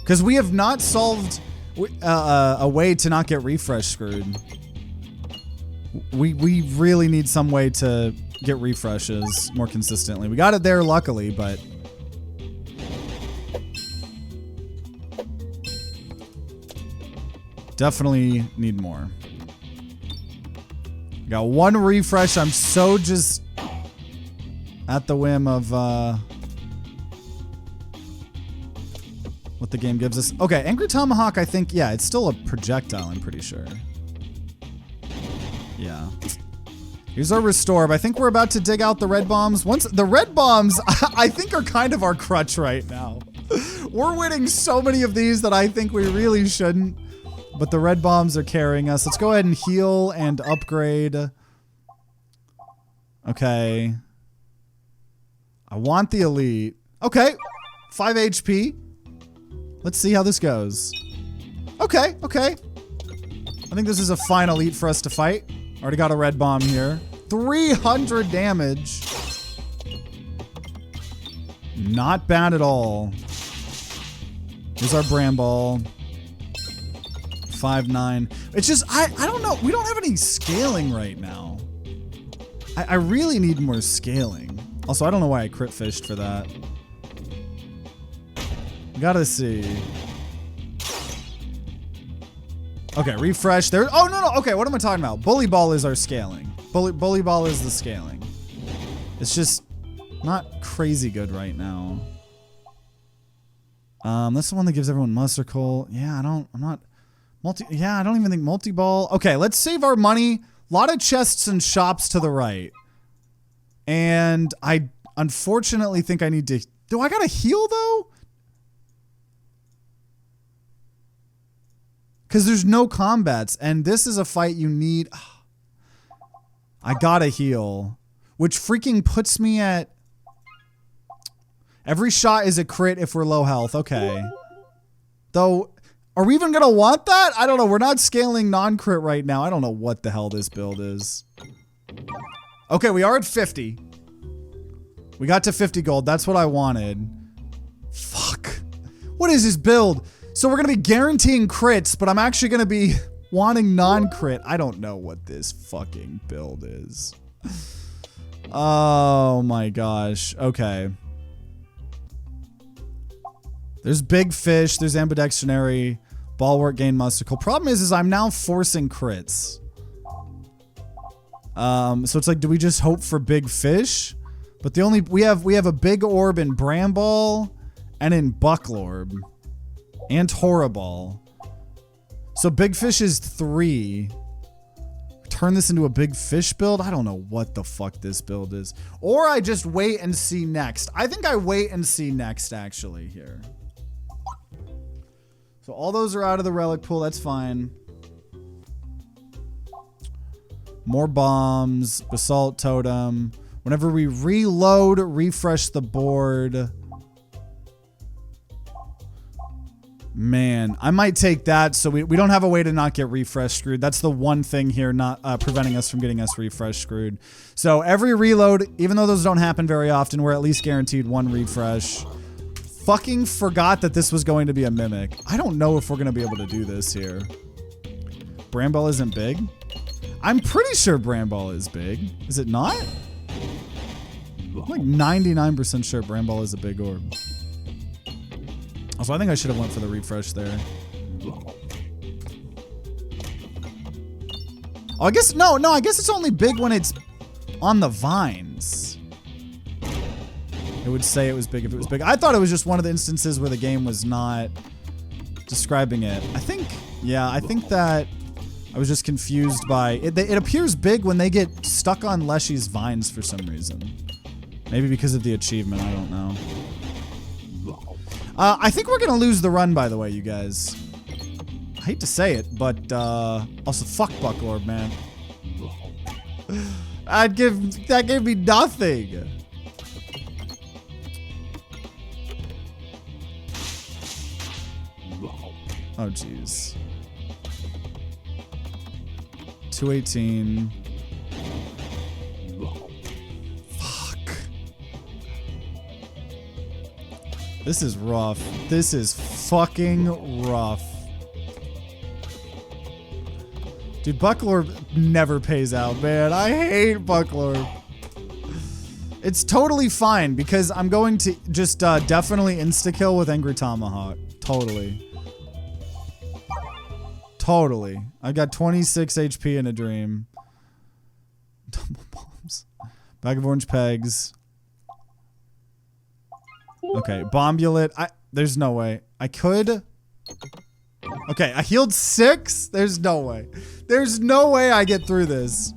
Because we have not solved a way to not get refresh screwed. We really need some way to get refreshes more consistently. We got it there luckily, but... definitely need more. Got one refresh. I'm so just at the whim of what the game gives us. Okay, Angry Tomahawk, I think, yeah, it's still a projectile, I'm pretty sure. Yeah. Here's our restore. But I think we're about to dig out the red bombs. Once the red bombs, I think are kind of our crutch right now. We're winning so many of these that I think we really shouldn't. But the red bombs are carrying us. Let's go ahead and heal and upgrade. Okay. I want the elite. Okay. 5 HP. Let's see how this goes. Okay, okay. I think this is a fine elite for us to fight. Already got a red bomb here. 300 damage. Not bad at all. Here's our Bramball. 5-9. It's just, I don't know. We don't have any scaling right now. I really need more scaling. Also, I don't know why I crit fished for that. Gotta see. Okay, refresh. There. Oh, no. Okay, what am I talking about? Bully Ball is our scaling. Bully Ball is the scaling. It's just not crazy good right now. That's the one that gives everyone Muster Coal. Yeah, I don't even think multi-ball. Okay, let's save our money. A lot of chests and shops to the right. And I unfortunately think I need to... Do I gotta heal, though? Because there's no combats. And this is a fight you need... I gotta heal. Which freaking puts me at... Every shot is a crit if we're low health. Okay. Though... Are we even gonna want that? I don't know. We're not scaling non-crit right now. I don't know what the hell this build is. Okay, we are at 50. We got to 50 gold. That's what I wanted. Fuck. What is this build? So we're gonna be guaranteeing crits, but I'm actually gonna be wanting non-crit. I don't know what this fucking build is. Oh my gosh. Okay. There's Big Fish. There's Ambidextrary. Bulwark gain Mustical. Problem is I'm now forcing crits. So it's like, do we just hope for Big Fish? But we have a big orb in Bramball and in Bucklord and Horrible. So Big Fish is 3. Turn this into a Big Fish build? I don't know what the fuck this build is. Or I just wait and see next. I think I wait and see next actually here. So all those are out of the relic pool. That's fine. More bombs. Basalt Totem. Whenever we reload, refresh the board. Man, I might take that so we don't have a way to not get refresh screwed. That's the one thing here not preventing us from getting us refresh screwed. So every reload, even though those don't happen very often, we're at least guaranteed 1 refresh. Fucking forgot that this was going to be a mimic. I don't know if we're going to be able to do this here. Bramball isn't big? I'm pretty sure Bramball is big. Is it not? I'm like 99% sure Bramball is a big orb. Also, I think I should have went for the refresh there. Oh, I guess, no, I guess it's only big when it's on the vines. It would say it was big if it was big. I thought it was just one of the instances where the game was not describing it. I think that I was just confused by it. It appears big when they get stuck on Leshy's vines for some reason. Maybe because of the achievement, I don't know. I think we're gonna lose the run, by the way, you guys. I hate to say it, but also fuck Bucklord, man. That gave me nothing. Oh jeez. 218. Fuck. This is rough. This is fucking rough. Dude, Bucklord never pays out, man. I hate Bucklord. It's totally fine because I'm going to just definitely insta-kill with Angry Tomahawk. Totally. Totally. I got 26 HP in a dream. Double bombs. Bag of orange pegs. Okay, Bombulate. There's no way. I could. Okay, I healed 6. There's no way. There's no way I get through this.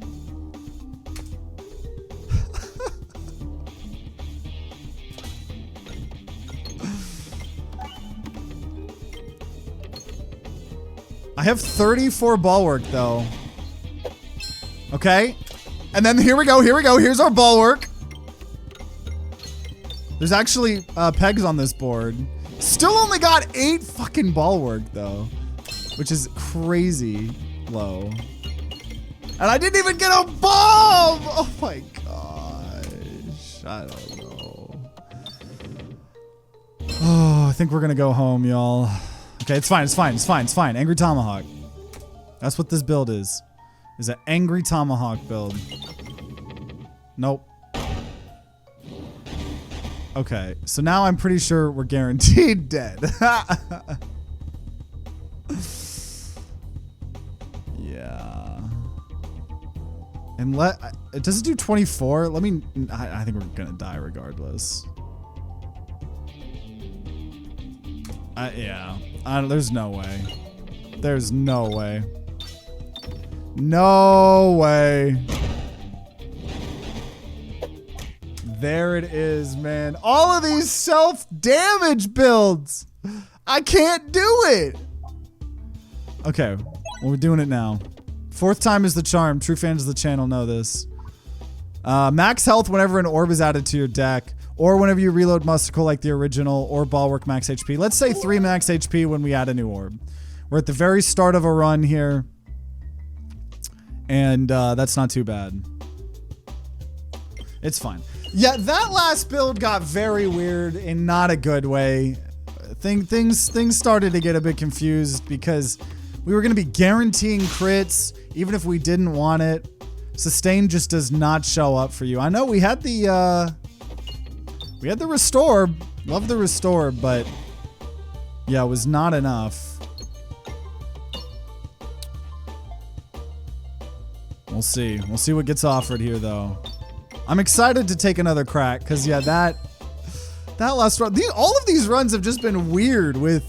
I have 34 bulwark though. Okay. And then here we go. Here we go. Here's our bulwark. There's actually pegs on this board. Still only got 8 fucking bulwark though, which is crazy low. And I didn't even get a bomb. Oh my gosh. I don't know. Oh, I think we're gonna go home, y'all. Okay, it's fine, it's fine, it's fine, it's fine. Angry Tomahawk. That's what this build is. Is an Angry Tomahawk build. Nope. Okay, so now I'm pretty sure we're guaranteed dead. Yeah. And does it do 24? Let me, I think we're gonna die regardless. Yeah. There's no way. There's no way. No way. There it is, man. All of these self-damage builds. I can't do it. Okay. Well, we're doing it now. 4th time is the charm. True fans of the channel know this. Max health whenever an orb is added to your deck. Or whenever you reload Mustical like the original, or Bulwark max HP. Let's say 3 max HP when we add a new orb. We're at the very start of a run here. And that's not too bad. It's fine. Yeah, that last build got very weird in not a good way. Things started to get a bit confused because we were going to be guaranteeing crits even if we didn't want it. Sustain just does not show up for you. I know we had the restore. Love the restore, but yeah, it was not enough. We'll see. We'll see what gets offered here, though. I'm excited to take another crack, because, yeah, that last run... all of these runs have just been weird with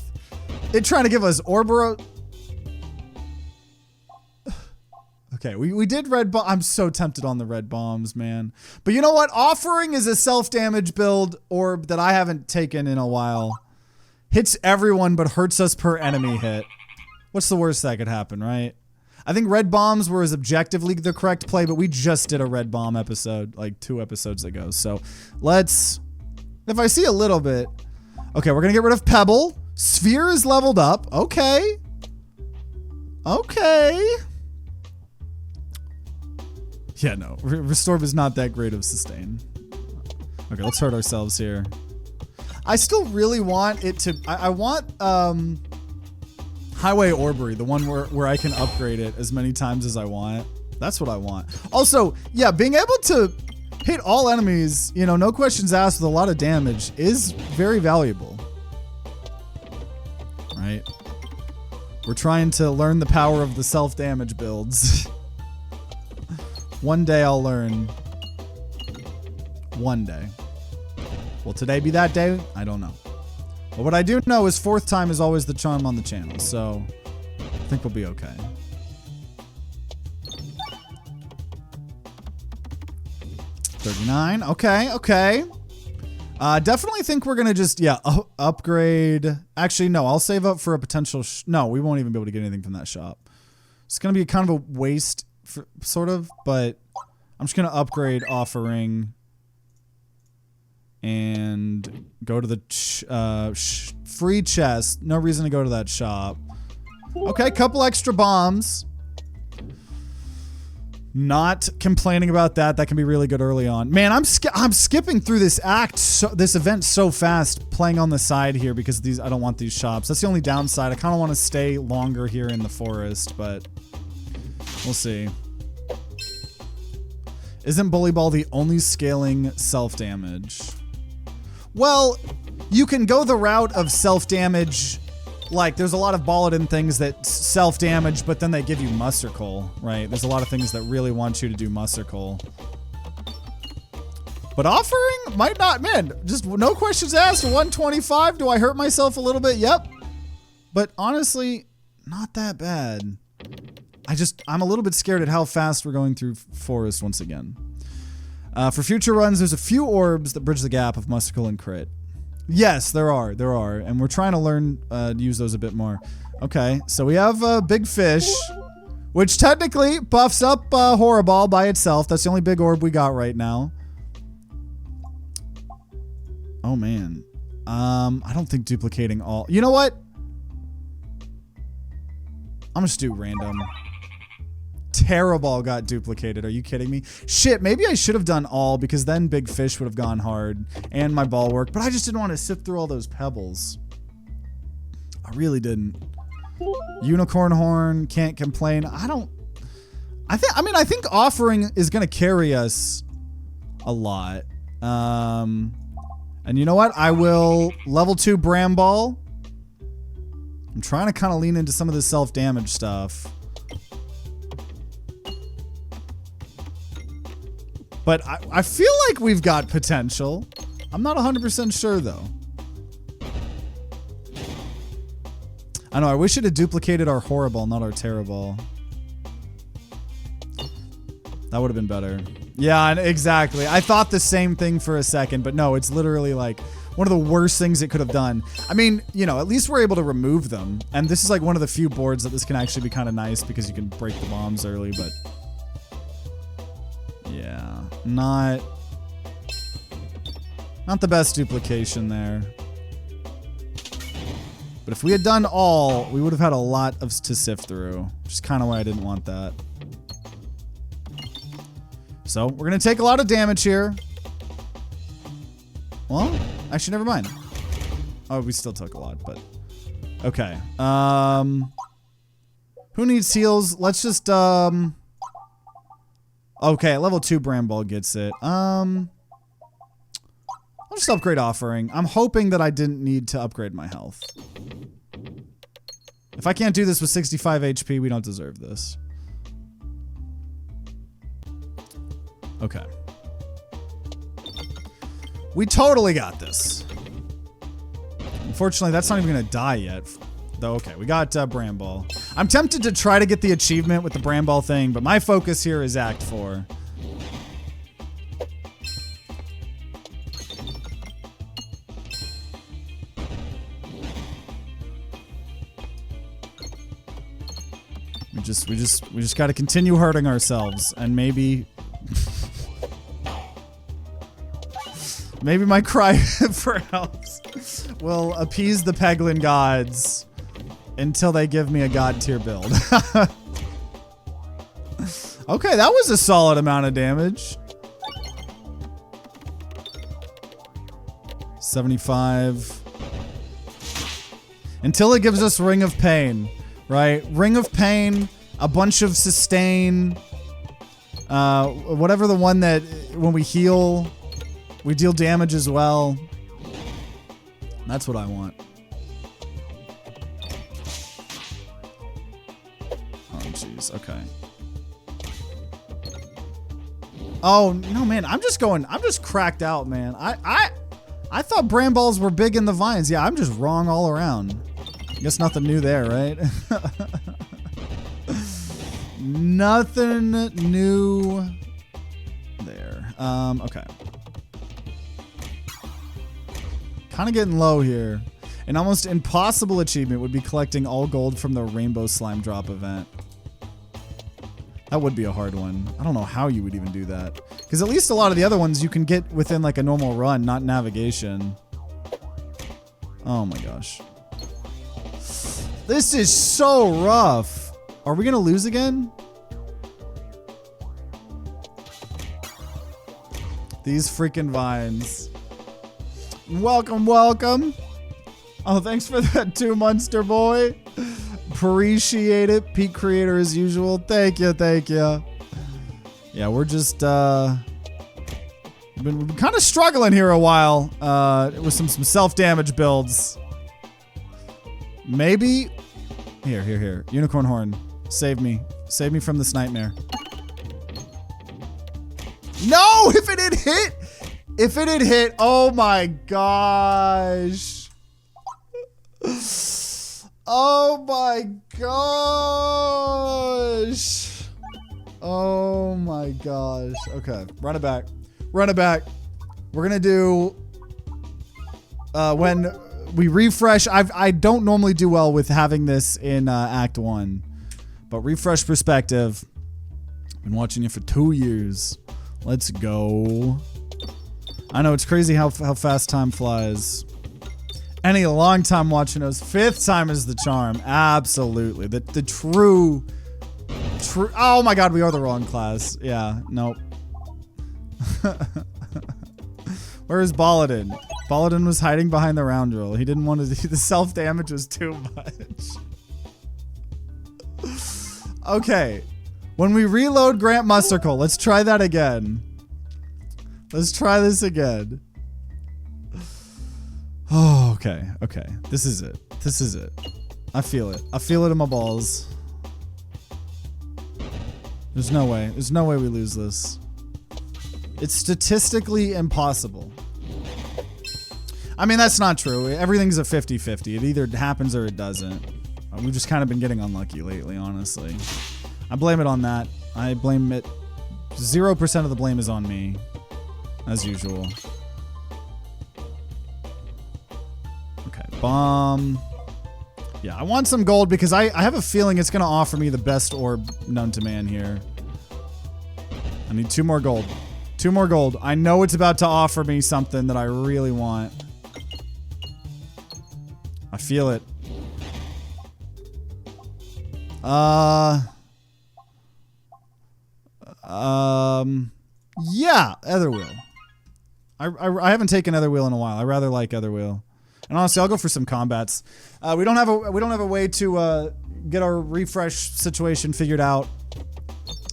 it trying to give us Orboro... Okay, we did red bomb. I'm so tempted on the red bombs, man. But you know what? Offering is a self-damage build orb that I haven't taken in a while. Hits everyone, but hurts us per enemy hit. What's the worst that could happen, right? I think red bombs were as objectively the correct play, but we just did a red bomb episode like 2 episodes ago. So let's, if I see a little bit. Okay, we're going to get rid of Pebble. Sphere is leveled up. Okay. Okay. Yeah, no. Restore is not that great of sustain. Okay, let's hurt ourselves here. I still really want it to... I want Highway Orbery, the one where I can upgrade it as many times as I want. That's what I want. Also, yeah, being able to hit all enemies, you know, no questions asked with a lot of damage is very valuable. Right? We're trying to learn the power of the self-damage builds. One day I'll learn. One day. Will today be that day? I don't know. But what I do know is 4th time is always the charm on the channel, so I think we'll be okay. 39. Okay, okay. Definitely think we're going to just, yeah, upgrade. Actually, no, I'll save up for a potential. No, we won't even be able to get anything from that shop. It's going to be kind of a waste, sort of, but I'm just going to upgrade offering and go to the free chest. No reason to go to that shop. Okay, couple extra bombs. Not complaining about that. That can be really good early on. Man, I'm skipping through this this event so fast, playing on the side here because I don't want these shops. That's the only downside. I kind of want to stay longer here in the forest, but we'll see. Isn't Bully Ball the only scaling self-damage? Well, you can go the route of self-damage. Like, there's a lot of Balladin things that self-damage, but then they give you Muster Coal, right? There's a lot of things that really want you to do Muster Coal. But offering might not, man, just no questions asked. 125, do I hurt myself a little bit? Yep. But honestly, not that bad. I'm a little bit scared at how fast we're going through forest once again. For future runs, there's a few orbs that bridge the gap of Muster Coal and crit. Yes, there are, and we're trying to learn to use those a bit more. Okay, so we have a big fish, which technically buffs up Horrible by itself. That's the only big orb we got right now. Oh man, I don't think duplicating all. You know what? I'm just do random. Terrible got duplicated. Are you kidding me? Shit, maybe I should have done all because then big fish would have gone hard and my ball worked, but I just didn't want to sift through all those pebbles. I really didn't. Unicorn horn, can't complain. I think offering is going to carry us a lot. And you know what? I will level 2 Bramball. I'm trying to kind of lean into some of the self-damage stuff. But I feel like we've got potential. I'm not 100% sure, though. I know, I wish it had duplicated our Horrible, not our Terrible. That would have been better. Yeah, exactly. I thought the same thing for a second, but no, it's literally like one of the worst things it could have done. I mean, you know, at least we're able to remove them. And this is like one of the few boards that this can actually be kind of nice because you can break the bombs early, but... yeah, not the best duplication there. But if we had done all, we would have had a lot to sift through, which is kind of why I didn't want that. So we're going to take a lot of damage here. Well, actually, never mind. Oh, we still took a lot, but okay. Who needs heals? Let's just, okay, level 2 Bramball gets it. I'll just upgrade offering. I'm hoping that I didn't need to upgrade my health. If I can't do this with 65 HP, we don't deserve this. Okay. We totally got this. Unfortunately, that's not even going to die yet. Though, okay, we got Bramball. I'm tempted to try to get the achievement with the Bramball thing, but my focus here is Act 4. We just got to continue hurting ourselves, and maybe maybe my cry for help will appease the Peglin gods until they give me a god tier build. Okay, that was a solid amount of damage. 75. Until it gives us Ring of Pain, right? Ring of Pain, a bunch of sustain, whatever the one that when we heal, we deal damage as well. That's what I want. Oh, jeez. Okay. Oh, no, man. I'm just cracked out, man. I thought Bramballs were big in the vines. Yeah, I'm just wrong all around. I guess nothing new there, right? Nothing new there. Okay. Kind of getting low here. An almost impossible achievement would be collecting all gold from the Rainbow Slime Drop event. That would be a hard one. I don't know how you would even do that. Because at least a lot of the other ones you can get within like a normal run, not navigation. Oh my gosh. This is so rough. Are we going to lose again? These freaking vines. Welcome, welcome. Oh, thanks for that 2 Monster Boy. Appreciate it. Peak creator as usual. Thank you, thank you. Yeah, we're just we've been kind of struggling here a while with some self-damage builds. Maybe here. Unicorn horn. Save me. Save me from this nightmare. No, if it had hit. If it had hit, oh my gosh. Oh my gosh. Oh my gosh. Okay, run it back. Run it back. We're gonna do when we refresh. I don't normally do well with having this in Act 1, but refresh perspective. Been watching you for 2 years. Let's go. I know it's crazy how fast time flies. Any long time watching us, 5th time is the charm. Absolutely. The true. Oh my god, we are the wrong class. Yeah, nope. Where is Baltazár? Baltazár was hiding behind the round drill. He didn't want to do the self-damage was too much. Okay. When we reload Grant Mustercole, let's try that again. Let's try this again. Oh, okay. Okay. This is it. This is it. I feel it. I feel it in my balls. There's no way. There's no way we lose this. It's statistically impossible. I mean, that's not true. Everything's a 50-50. It either happens or it doesn't. We've just kind of been getting unlucky lately, honestly. I blame it on that. I blame it. 0% of the blame is on me. As usual. Okay, bomb. Yeah, I want some gold because I have a feeling it's going to offer me the best orb known to man here. I need 2 more gold. 2 more gold. I know it's about to offer me something that I really want. I feel it. Yeah, Etherwheel. I haven't taken Etherwheel in a while. I rather like Etherwheel. And honestly, I'll go for some combats. We don't have a way to get our refresh situation figured out.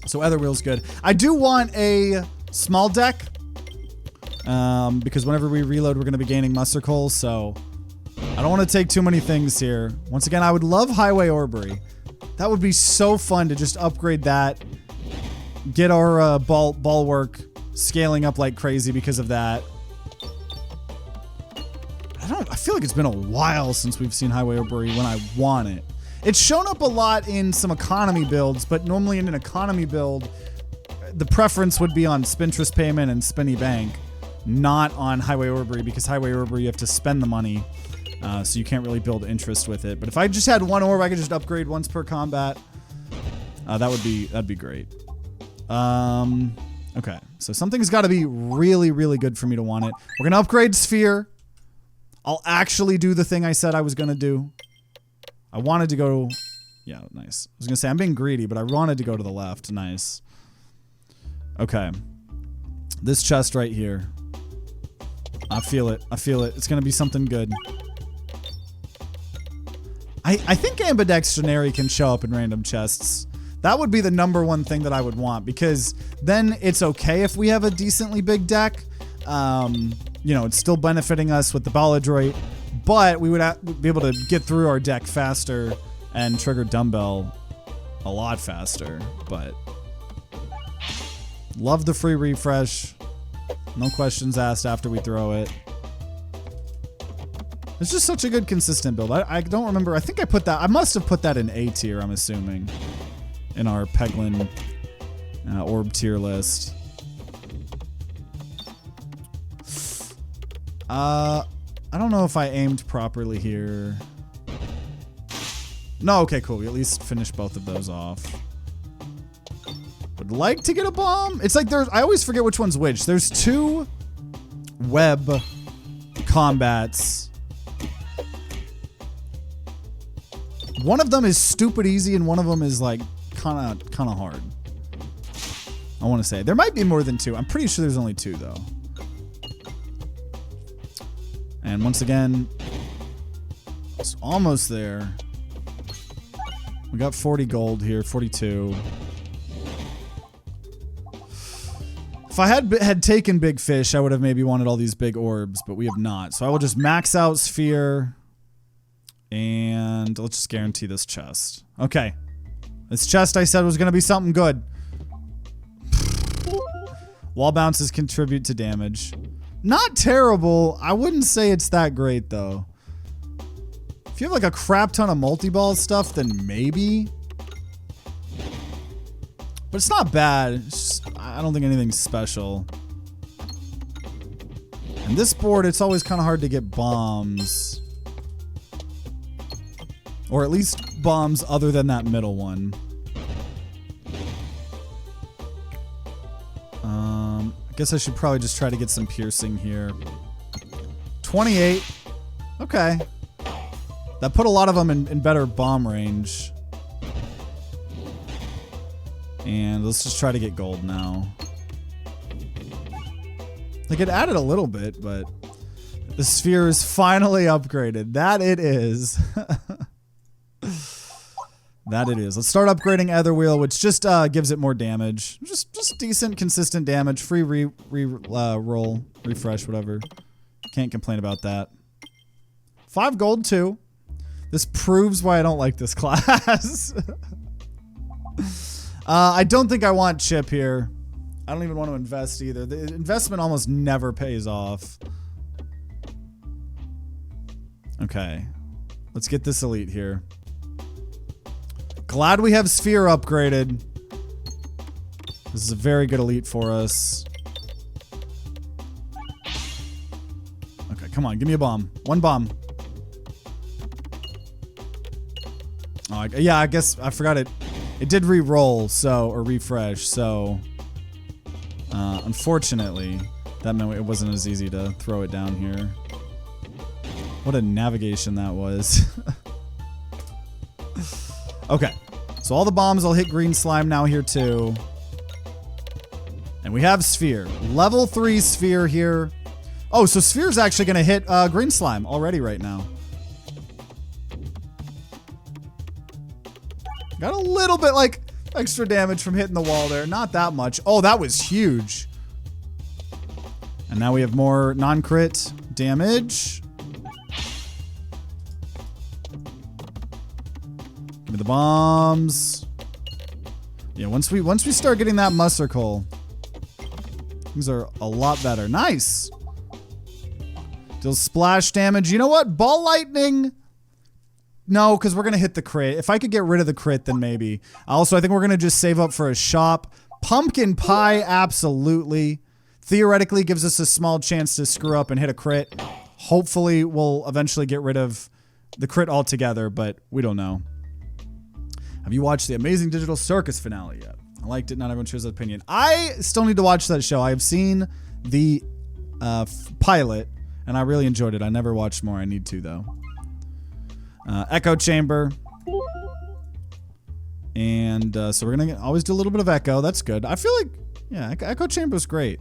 So Etherwheel's good. I do want a small deck. Because whenever we reload, we're going to be gaining Mustercole, so I don't want to take too many things here. Once again, I would love Highway Orbery. That would be so fun to just upgrade that. Get our bulwark scaling up like crazy because of that. I feel like it's been a while since we've seen Highway Orbery when I want it. It's shown up a lot in some economy builds, but normally in an economy build, the preference would be on Spintress Payment and Spinny Bank, not on Highway Orbery, because Highway Orbery you have to spend the money, so you can't really build interest with it. But if I just had one orb, I could just upgrade once per combat. That'd be great. Okay, so something's got to be really, really good for me to want it. We're gonna upgrade Sphere. I'll actually do the thing I said I was gonna do. I wanted to go. Yeah, nice. I was gonna say I'm being greedy, but I wanted to go to the left. Nice. Okay. This chest right here. I feel it. I feel it. It's gonna be something good. I think Ambidextrinary can show up in random chests. That would be the #1 thing that I would want, because then it's okay if we have a decently big deck. You know, it's still benefiting us with the Balladroit, but we would be able to get through our deck faster and trigger Dumbbell a lot faster. But love the free refresh. No questions asked after we throw it. It's just such a good consistent build. I don't remember. I think I put that. I must have put that in A tier, I'm assuming, in our Peglin orb tier list. I don't know if I aimed properly here. No, okay, cool. We at least finished both of those off. Would like to get a bomb. It's like I always forget which one's which. There's 2 web combats. One of them is stupid easy and one of them is like kind of hard. I want to say. There might be more than 2. I'm pretty sure there's only 2 though. And once again, it's almost there. We got 40 gold here, 42. If I had taken big fish, I would have maybe wanted all these big orbs, but we have not. So I will just max out sphere. And let's just guarantee this chest. Okay. This chest I said was going to be something good. Wall bounces contribute to damage. Not terrible. I wouldn't say it's that great, though. If you have like a crap ton of multi-ball stuff, then maybe. But it's not bad. It's just, I don't think anything's special. And this board, it's always kind of hard to get bombs. Or at least bombs other than that middle one. I guess I should probably just try to get some piercing here. 28. Okay. That put a lot of them in better bomb range. And let's just try to get gold now. Like it added a little bit, but the sphere is finally upgraded. That it is. That it is. Let's start upgrading Etherwheel, which just gives it more damage. Just decent, consistent damage. Free roll, refresh, whatever. Can't complain about that. 5 gold too. This proves why I don't like this class. I don't think I want Chip here. I don't even want to invest either. The investment almost never pays off. Okay. Let's get this elite here. Glad we have Sphere upgraded. This is a very good elite for us. Okay, come on. Give me a bomb. 1 bomb. Oh, yeah, I guess I forgot it. It did re-roll, so, or refresh, so... unfortunately, that meant it wasn't as easy to throw it down here. What a navigation that was. Okay. So all the bombs will hit green slime now here too. And we have Sphere. Level 3 Sphere here. Oh, so Sphere's actually going to hit green slime already right now. Got a little bit like extra damage from hitting the wall there. Not that much. Oh, that was huge. And now we have more non-crit damage. Give me the bombs. Yeah, once we start getting that muster coal, things are a lot better. Nice. Deals splash damage. You know what? Ball lightning. No, because we're going to hit the crit. If I could get rid of the crit, then maybe. Also, I think we're going to just save up for a shop. Pumpkin pie, absolutely. Theoretically, gives us a small chance to screw up and hit a crit. Hopefully, we'll eventually get rid of the crit altogether, but we don't know. Have you watched the Amazing Digital Circus finale yet? I liked it. Not everyone shares that opinion. I still need to watch that show. I have seen the pilot, and I really enjoyed it. I never watched more. I need to, though. Echo Chamber. And so we're going to always do a little bit of Echo. That's good. I feel like, yeah, Echo Chamber is great.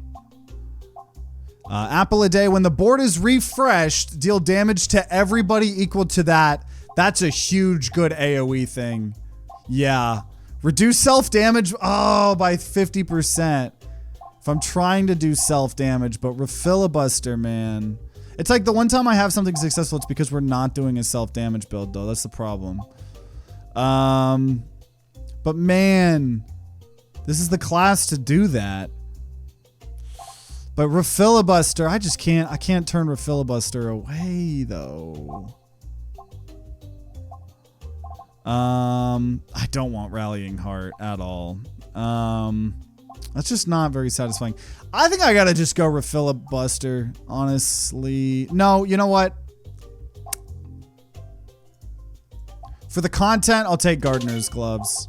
Apple a day. When the board is refreshed, deal damage to everybody equal to that. That's a huge good AoE thing. Yeah. Reduce self-damage, oh, by 50%. If I'm trying to do self-damage, but Refilibuster, man. It's like the one time I have something successful, it's because we're not doing a self-damage build, though. That's the problem. But man, this is the class to do that. But Refilibuster, I just can't. I can't turn Refilibuster away, though. I don't want Rallying Heart at all. That's just not very satisfying. I think I gotta just go refill a buster, honestly. No, you know what? For the content, I'll take Gardener's Gloves.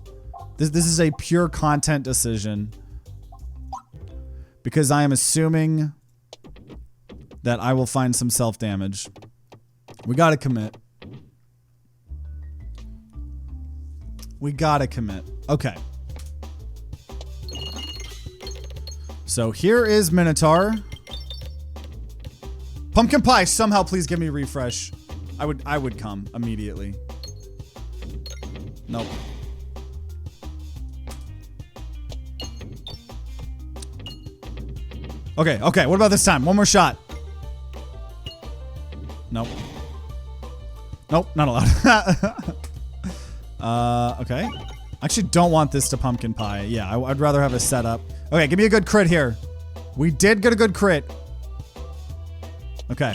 This is a pure content decision. Because I am assuming that I will find some self-damage. We gotta commit. We gotta commit. Okay. So here is Minotaur. Pumpkin Pie, somehow please give me refresh. I would come immediately. Nope. Okay, okay, what about this time? One more shot. Nope. Nope, not allowed. Okay. I actually don't want this to pumpkin pie. Yeah, I'd rather have a setup. Okay, give me a good crit here. We did get a good crit. Okay.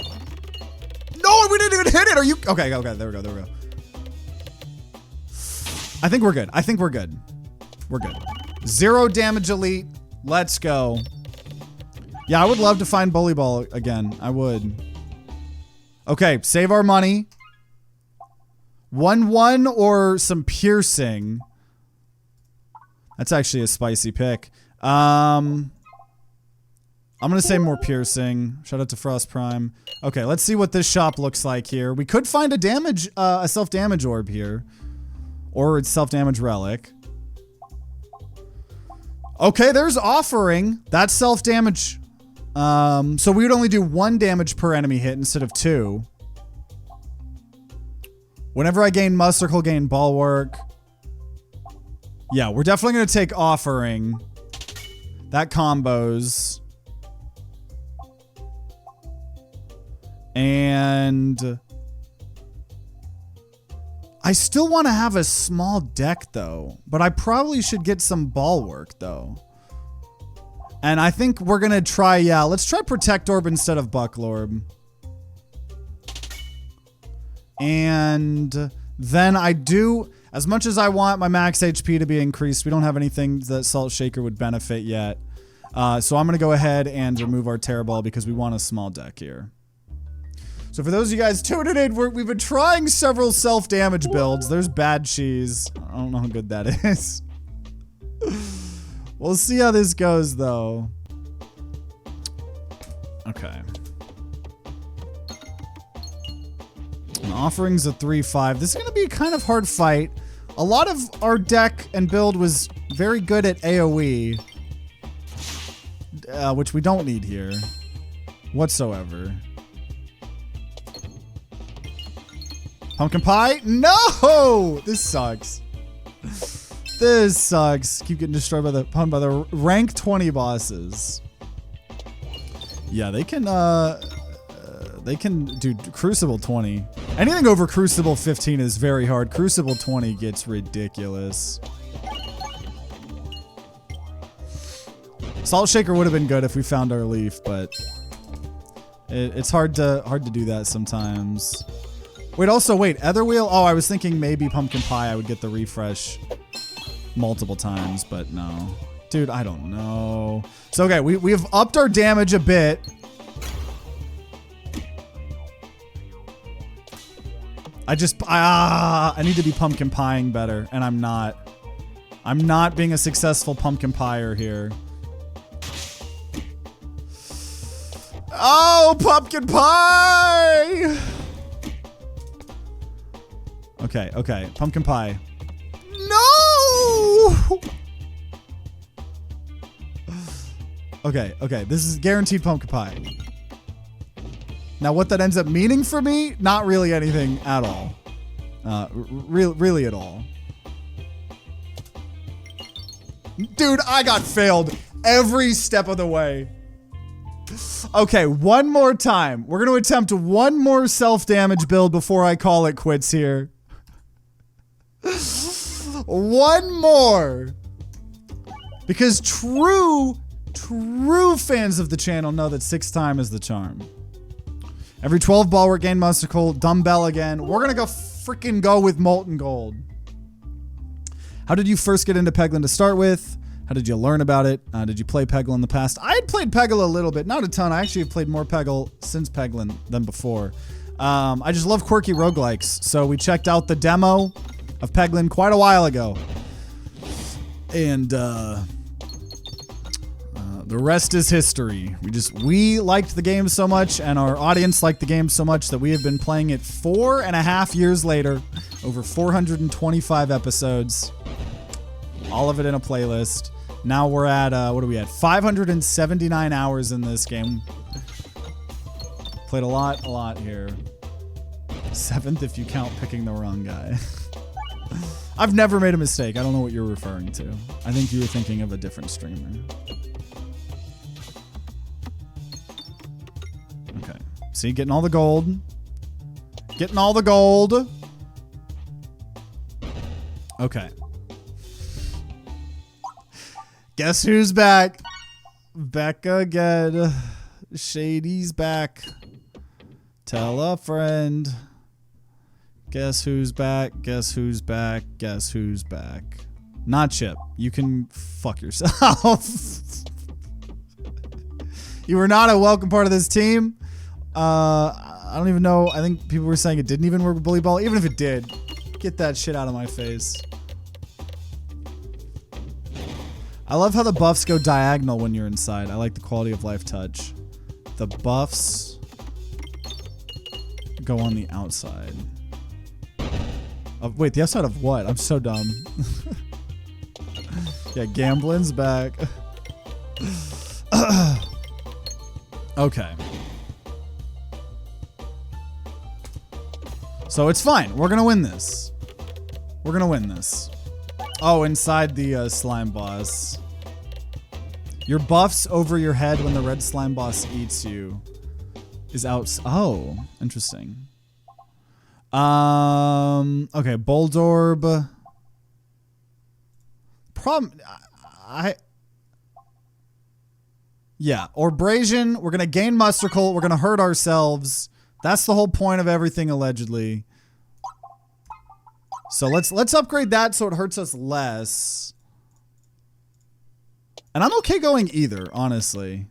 No, we didn't even hit it. Are you? Okay, okay, there we go, there we go. I think we're good. I think we're good. We're good. 0 damage elite. Let's go. Yeah, I would love to find Bully Ball again. I would. Okay, save our money. 1-1 or some piercing. That's actually a spicy pick. I'm gonna say more piercing. Shout out to Frost Prime. Okay, let's see what this shop looks like here. We could find a self-damage orb here. Or it's self-damage relic. Okay, there's offering. That's self-damage. So we would only do 1 damage per enemy hit instead of 2. Whenever I gain Must Circle, gain Bulwark. Yeah, we're definitely going to take offering. That combos. And I still want to have a small deck though, but I probably should get some Bulwark though. And I think we're going to try, yeah, let's try Protect Orb instead of Buckle Orb. And then I do, as much as I want my max HP to be increased, we don't have anything that Salt Shaker would benefit yet. So I'm going to go ahead and remove our Terror Ball because we want a small deck here. So for those of you guys tuning in, we've been trying several self-damage builds. There's Bad Cheese. I don't know how good that is. We'll see how this goes, though. Okay. An offering's a 3-5. This is going to be a kind of hard fight. A lot of our deck and build was very good at AoE. Which we don't need here. Whatsoever. Pumpkin Pie? No! This sucks. This sucks. Keep getting destroyed by the rank 20 bosses. Yeah, they can do Crucible 20. Anything over Crucible 15 is very hard. Crucible 20 gets ridiculous. Salt Shaker would have been good if we found our leaf, but it's hard to do that sometimes. Wait, also, wait, Etherwheel? Oh, I was thinking maybe Pumpkin Pie I would get the refresh multiple times, but no. Dude, I don't know. So, okay, we've upped our damage a bit. I need to be Pumpkin Pieing better, and I'm not. I'm not being a successful Pumpkin Pier here. Oh, Pumpkin Pie! Okay, okay. Pumpkin Pie. No! Okay, okay. This is guaranteed Pumpkin Pie. Now, what that ends up meaning for me? Not really anything at all. Really at all. Dude, I got failed every step of the way. Okay, one more time. We're going to attempt one more self-damage build before I call it quits here. One more. Because true fans of the channel know that 6 times is the charm. Every 12 Bulwark gain Mustical, Dumbbell again. We're going to freaking go with Molten Gold. How did you first get into Peglin to start with? How did you learn about it? Did you play Peggle in the past? I had played Peggle a little bit, not a ton. I actually have played more Peggle since Peglin than before. I just love quirky roguelikes, so we checked out the demo of Peglin quite a while ago. And the rest is history. We liked the game so much, and our audience liked the game so much that we have been playing it 4.5 years later, over 425 episodes, all of it in a playlist. Now we're at, what are we at? 579 hours in this game. Played a lot here. 7th if you count picking the wrong guy. I've never made a mistake. I don't know what you're referring to. I think you were thinking of a different streamer. Okay. See, getting all the gold. Getting all the gold. Okay. Guess who's back? Back again. Shady's back. Tell a friend. Guess who's back? Guess who's back? Guess who's back? Not Chip. You can fuck yourself. You were not a welcome part of this team. I don't even know. I think people were saying it didn't even work with Bully Ball. Even if it did, get that shit out of my face. I love how the buffs go diagonal when you're inside. I like the quality of life touch. The buffs go on the outside. Wait, the outside of what? I'm so dumb. Yeah, gambling's back. Okay. So it's fine. We're gonna win this. We're gonna win this. Oh, inside the slime boss. Your buffs over your head when the red slime boss eats you is out. Oh, interesting. Okay, Bold Orb. Yeah, Orbrasion. We're gonna gain Muster Cult. We're gonna hurt ourselves. That's the whole point of everything, allegedly. So let's upgrade that so it hurts us less. And I'm okay going either, honestly.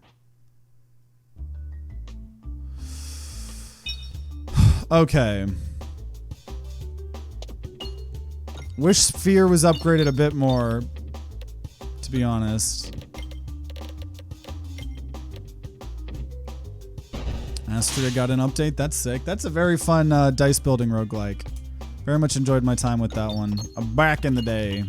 Okay. Wish Sphere was upgraded a bit more, to be honest. Astria got an update. That's sick. That's a very fun dice building roguelike. Very much enjoyed my time with that one. Back in the day.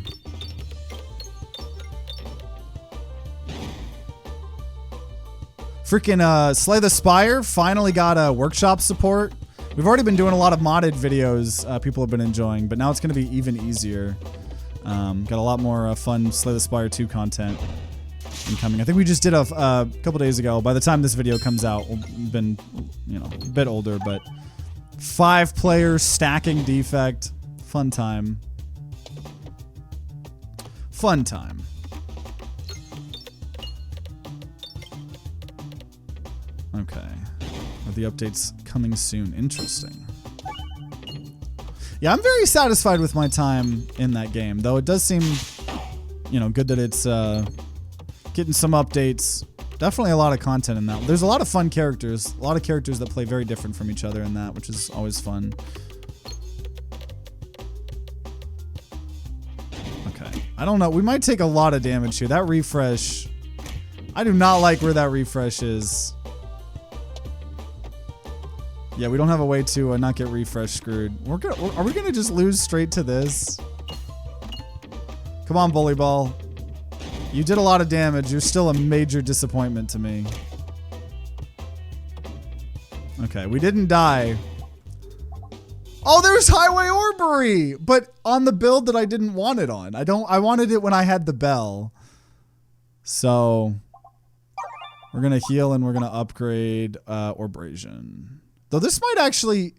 Freaking Slay the Spire finally got a workshop support. We've already been doing a lot of modded videos people have been enjoying, but now it's going to be even easier. Got a lot more fun Slay the Spire 2 content incoming. I think we just did a couple days ago. By the time this video comes out, we've been, you know, a bit older, but 5-player stacking defect. Fun time. Fun time. Okay. Are the updates coming soon? Interesting. Yeah, I'm very satisfied with my time in that game, though it does seem, you know, good that it's getting some updates. Definitely a lot of content in that. There's a lot of fun characters. A lot of characters that play very different from each other in that, which is always fun. Okay. I don't know. We might take a lot of damage here. That refresh... I do not like where that refresh is. Yeah, we don't have a way to not get refresh screwed. Are we gonna just lose straight to this? Come on, Bully Ball. You did a lot of damage. You're still a major disappointment to me. Okay, we didn't die. Oh, there's Highway Orbery! But on the build that I didn't want it on. I wanted it when I had the bell. So we're gonna heal and we're gonna upgrade Orbrasion. Though this might actually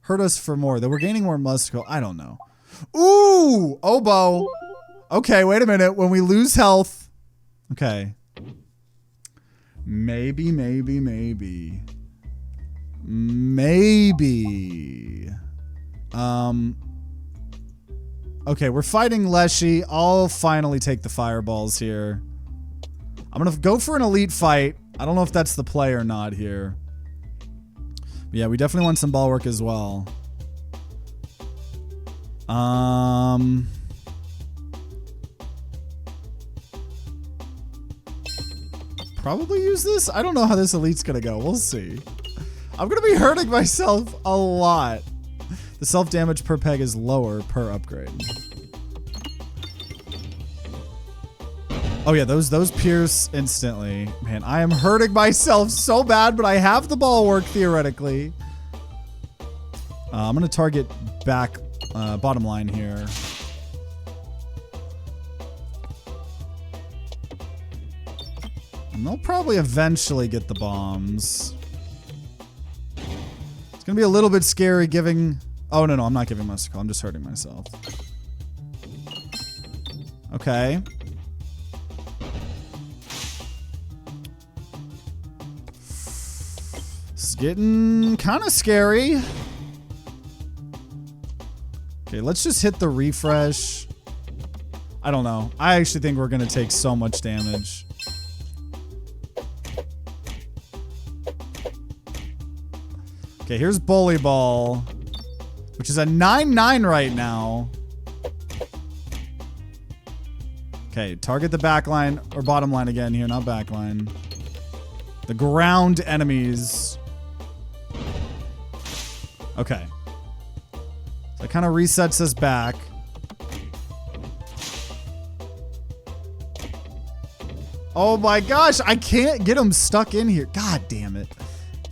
hurt us for more. Though we're gaining more Mustical. I don't know. Ooh! Oboe! Okay, wait a minute. When we lose health... Okay. Maybe. Okay, we're fighting Leshy. I'll finally take the fireballs here. I'm gonna go for an elite fight. I don't know if that's the play or not here. But yeah, we definitely want some ball work as well. Probably use this. I don't know how this elite's gonna go. We'll see. I'm gonna be hurting myself a lot. The self-damage per peg is lower per upgrade. Oh yeah, those pierce instantly. Man, I am hurting myself so bad, but I have the ball work theoretically. I'm gonna target back bottom line here. And they'll probably eventually get the bombs. It's gonna be a little bit scary giving... Oh, no, I'm not giving Master Call. I'm just hurting myself. Okay. It's getting kind of scary. Okay, let's just hit the refresh. I don't know. I actually think we're going to take so much damage. Okay, here's Bully Ball, which is a 9-9 right now. Okay, target the back line, or bottom line again here, not back line. The ground enemies. Okay. So it kind of resets us back. Oh my gosh, I can't get them stuck in here. God damn it.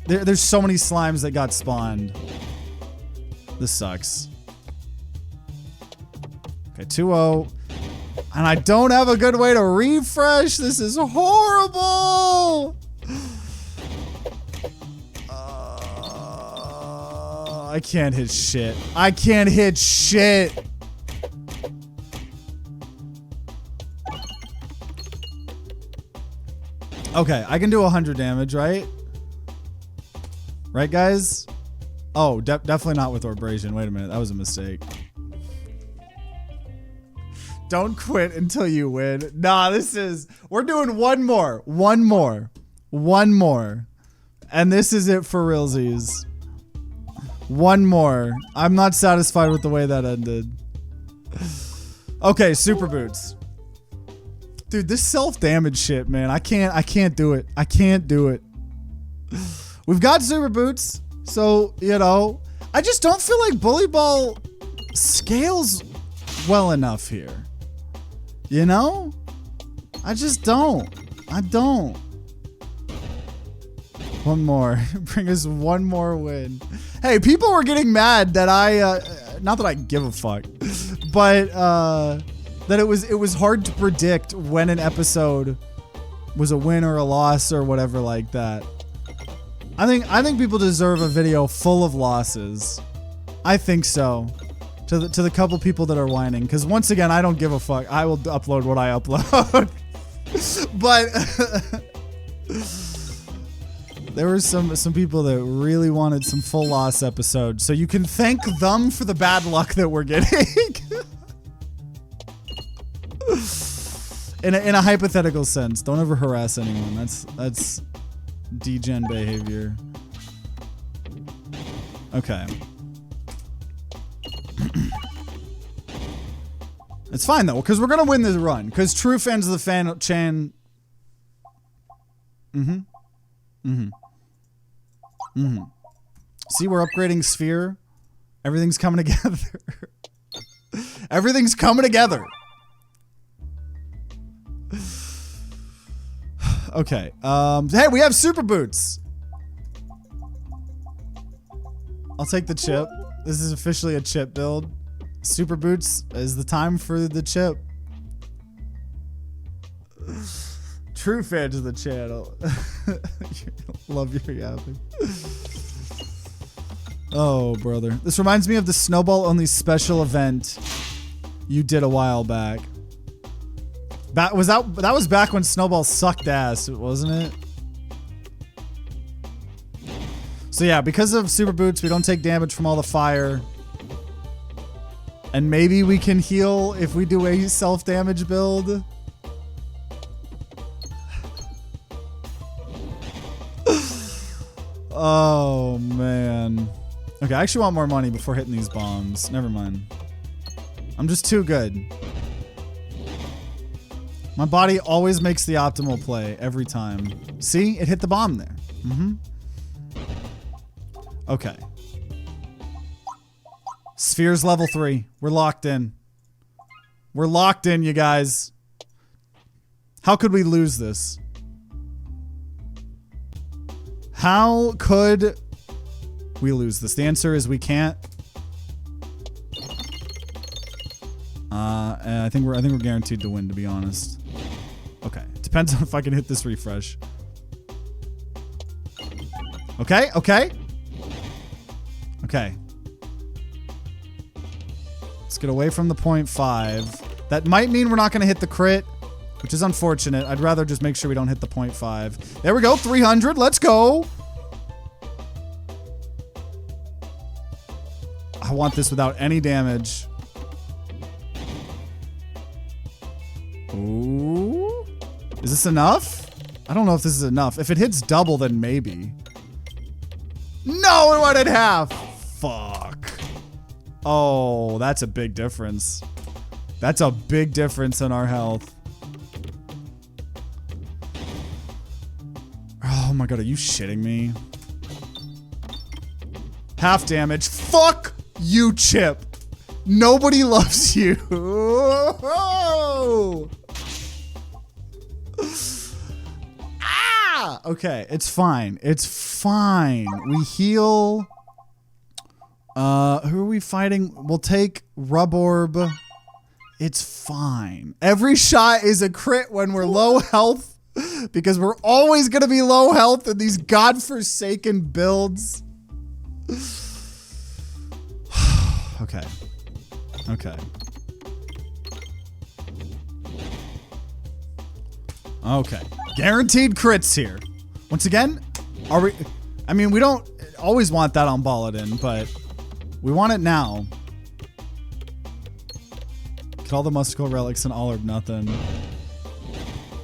There's so many slimes that got spawned. This sucks. Okay, 2-0. And I don't have a good way to refresh. This is horrible. I can't hit shit. I can't hit shit. Okay, I can do 100 damage, right? Right, guys? Oh, definitely not with Orbrasion. Wait a minute, that was a mistake. Don't quit until you win. Nah, we're doing one more. One more. And this is it for realsies. One more. I'm not satisfied with the way that ended. Okay, super boots. Dude, this self-damage shit, man. I can't do it. I can't do it. We've got super boots, so, you know, I just don't feel like Bully Ball scales well enough here. You know? I just don't. I don't. One more. Bring us one more win. Hey, people were getting mad that not that I give a fuck, but that it was hard to predict when an episode was a win or a loss or whatever like that. I think people deserve a video full of losses. I think so. To the couple people that are whining, because once again, I don't give a fuck. I will upload what I upload. But there were some people that really wanted some full loss episodes, so you can thank them for the bad luck that we're getting. in a hypothetical sense, don't ever harass anyone. That's degen behavior. Okay. It's fine though, because we're gonna win this run. Because true fans of the fan See, we're upgrading Sphere. Everything's coming together. Everything's coming together. Okay. Hey, we have super boots. I'll take the chip. This is officially a chip build. Super boots is the time for the chip. True fans of the channel. Love your yapping. Oh, brother. This reminds me of the Snowball only special event you did a while back. That was back when Snowball sucked ass, wasn't it? So yeah, because of super boots, we don't take damage from all the fire. And maybe we can heal if we do a self-damage build. Oh, man. Okay, I actually want more money before hitting these bombs. Never mind. I'm just too good. My body always makes the optimal play every time. See? It hit the bomb there. Mm-hmm. Okay. Spheres level 3. We're locked in. We're locked in, you guys. How could we lose this? How could we lose this? The answer is we can't. And I think we're guaranteed to win, to be honest. Okay. Depends on if I can hit this refresh. Okay, okay. Okay. Let's get away from the 0.5. That might mean we're not going to hit the crit, which is unfortunate. I'd rather just make sure we don't hit the 0.5. There we go, 300. Let's go. I want this without any damage. Ooh. Is this enough? I don't know if this is enough. If it hits double, then maybe. No, it went in half. Fuck. Oh, that's a big difference. That's a big difference in our health. Oh my god, are you shitting me? Half damage. Fuck you, Chip. Nobody loves you. Ah! Okay, it's fine. It's fine. We heal. Who are we fighting? We'll take Rub Orb. It's fine. Every shot is a crit when we're low health because we're always going to be low health in these godforsaken builds. Okay. Okay. Okay. Guaranteed crits here. Once again, are we... I mean, we don't always want that on Balladin, but we want it now. Get all the mystical relics and all or nothing.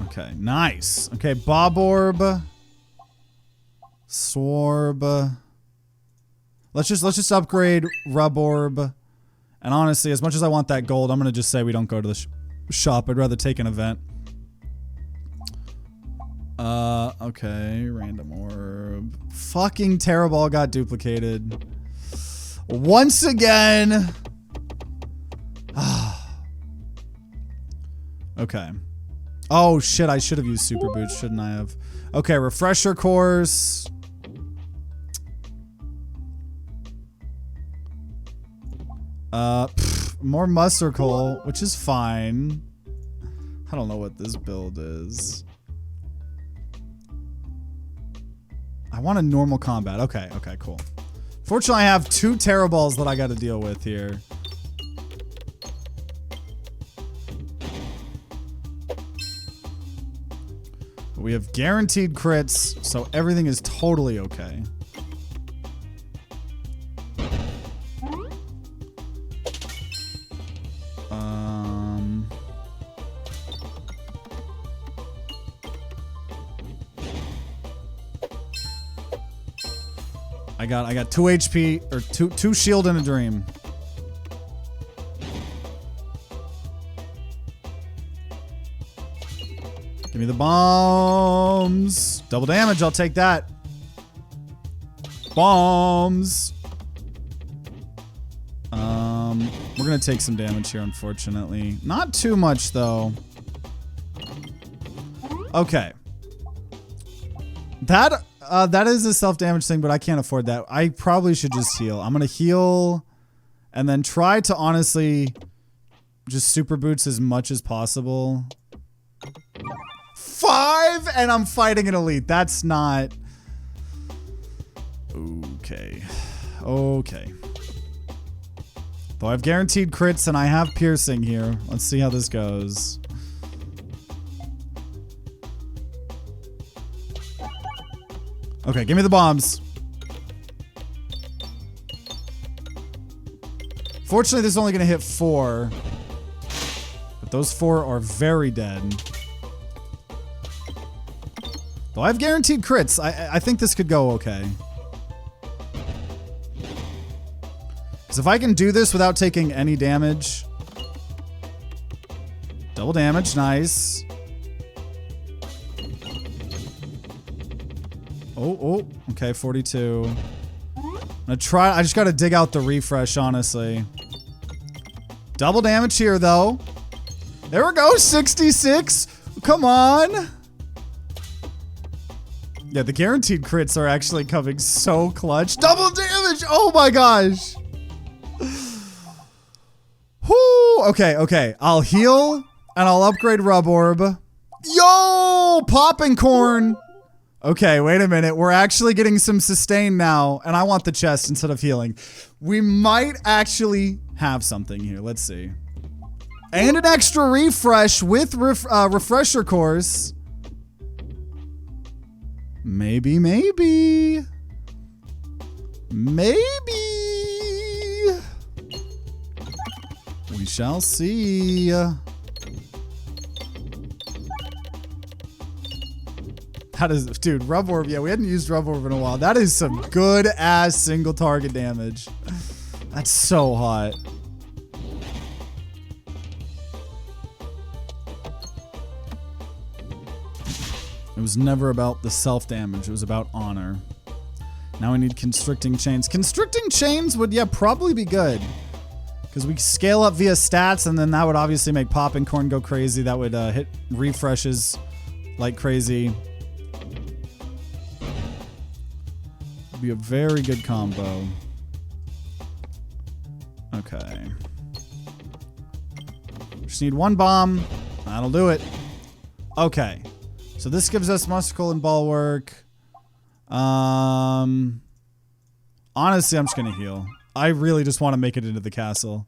Okay, nice. Okay, Bob Orb. Swarb. Let's just upgrade Rub Orb. And honestly, as much as I want that gold, I'm going to just say we don't go to the shop. I'd rather take an event. Okay. Random orb. Fucking Terror Ball got duplicated. Once again. Okay. Oh, shit. I should have used Super Boots, shouldn't I have? Okay, Refresher Course. More Muster Coal, which is fine. I don't know what this build is. I want a normal combat. Okay, okay, cool. Fortunately, I have 2 Terror Balls that I got to deal with here. But we have guaranteed crits, so everything is totally okay. I got 2 HP or two shield and a dream. Give me the bombs. Double damage, I'll take that. Bombs. We're gonna take some damage here, unfortunately. Not too much though. Okay. That is a self-damage thing, but I can't afford that. I probably should just heal. I'm gonna heal and then try to honestly just Super Boots as much as possible. 5 and I'm fighting an elite. That's not... Okay. Okay. Though I've guaranteed crits and I have piercing here. Let's see how this goes. Okay, give me the bombs. Fortunately, this is only going to hit 4. But those 4 are very dead. Though I have guaranteed crits, I think this could go okay. Because if I can do this without taking any damage... Double damage, nice. Oh, okay, 42. I'm gonna try, I just gotta dig out the refresh, honestly. Double damage here, though. There we go, 66. Come on. Yeah, the guaranteed crits are actually coming so clutch. Double damage, oh my gosh. Whoo, okay. I'll heal and I'll upgrade Rub Orb. Yo, popping corn. Okay, wait a minute. We're actually getting some sustain now, and I want the chest instead of healing. We might actually have something here. Let's see. And an extra refresh with refresher course. Maybe. Maybe. We shall see. That is, dude, Rub Orb. Yeah, we hadn't used Rub Orb in a while. That is some good ass single target damage. That's so hot. It was never about the self damage. It was about honor. Now we need constricting chains. Constricting chains would, yeah, probably be good. Because we scale up via stats, and then that would obviously make popping corn go crazy. That would hit refreshes like crazy. Be a very good combo. Okay. Just need 1 bomb. That'll do it. Okay. So this gives us Mustical and Bulwark. Honestly, I'm just gonna heal. I really just want to make it into the castle.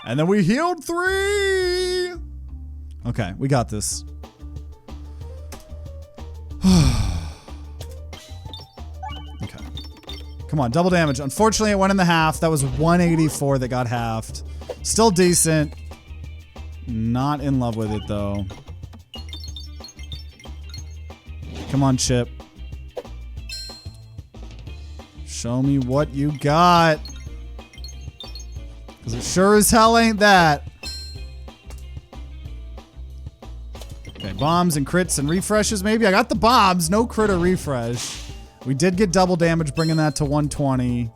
And then we healed 3! Okay, we got this. Come on, double damage. Unfortunately, it went in the half. That was 184 that got halved. Still decent. Not in love with it, though. Come on, Chip. Show me what you got. Because it sure as hell ain't that. Okay, bombs and crits and refreshes, maybe. I got the bombs. No crit or refresh. We did get double damage, bringing that to 120.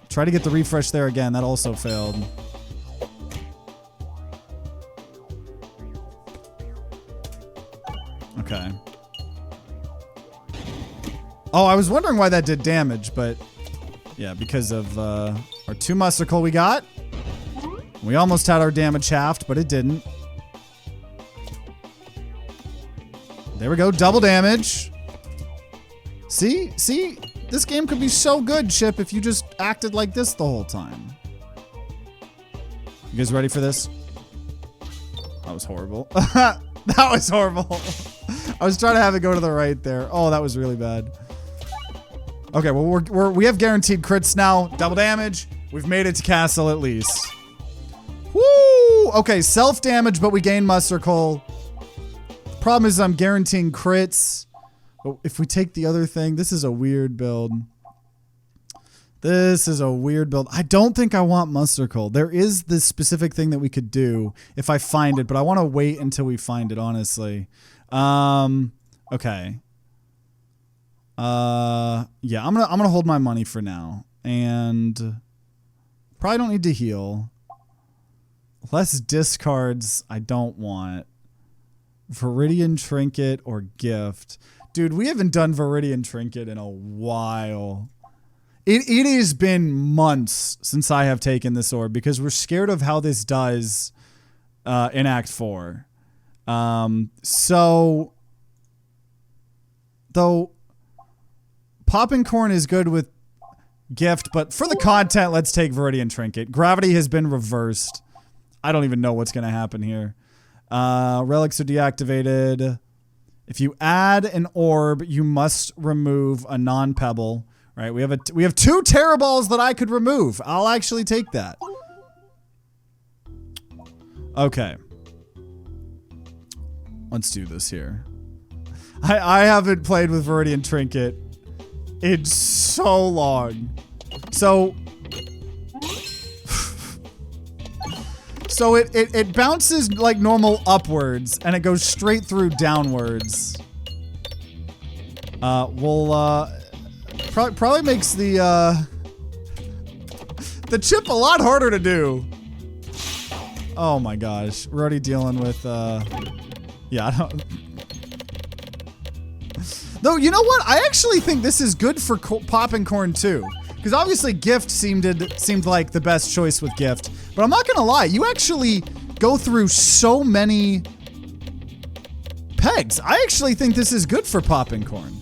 Try to get the refresh there again. That also failed. Okay. Oh, I was wondering why that did damage, but yeah, because of our 2 Mustical we got. We almost had our damage halved, but it didn't. There we go, double damage. See? This game could be so good, Chip, if you just acted like this the whole time. You guys ready for this? That was horrible. That was horrible. I was trying to have it go to the right there. Oh, that was really bad. Okay, well, we have guaranteed crits now. Double damage. We've made it to castle at least. Woo! Okay, self-damage, but we gain Mustical. The problem is I'm guaranteeing crits. But if we take the other thing, this is a weird build. This is a weird build. I don't think I want Mustical. There is this specific thing that we could do if I find it, but I want to wait until we find it, honestly. Okay. Yeah, I'm gonna hold my money for now. And probably don't need to heal. Less discards I don't want. Viridian Trinket or Gift. Dude, we haven't done Viridian Trinket in a while. It has been months since I have taken this orb because we're scared of how this does in Act 4. So, though, popping corn is good with Gift, but for the content, let's take Viridian Trinket. Gravity has been reversed. I don't even know what's going to happen here. Relics are deactivated. If you add an orb, you must remove a non-pebble. Right, we have 2 Terror Balls that I could remove. I'll actually take that. Okay. Let's do this here. I haven't played with Viridian Trinket in so long. So it bounces like normal upwards and it goes straight through downwards. Probably makes the chip a lot harder to do. Oh my gosh, we're already dealing with yeah, I don't. Though, you know what? I actually think this is good for popping corn too, because obviously Gift seemed like the best choice with Gift. But I'm not gonna lie, you actually go through so many pegs. I actually think this is good for popping corn.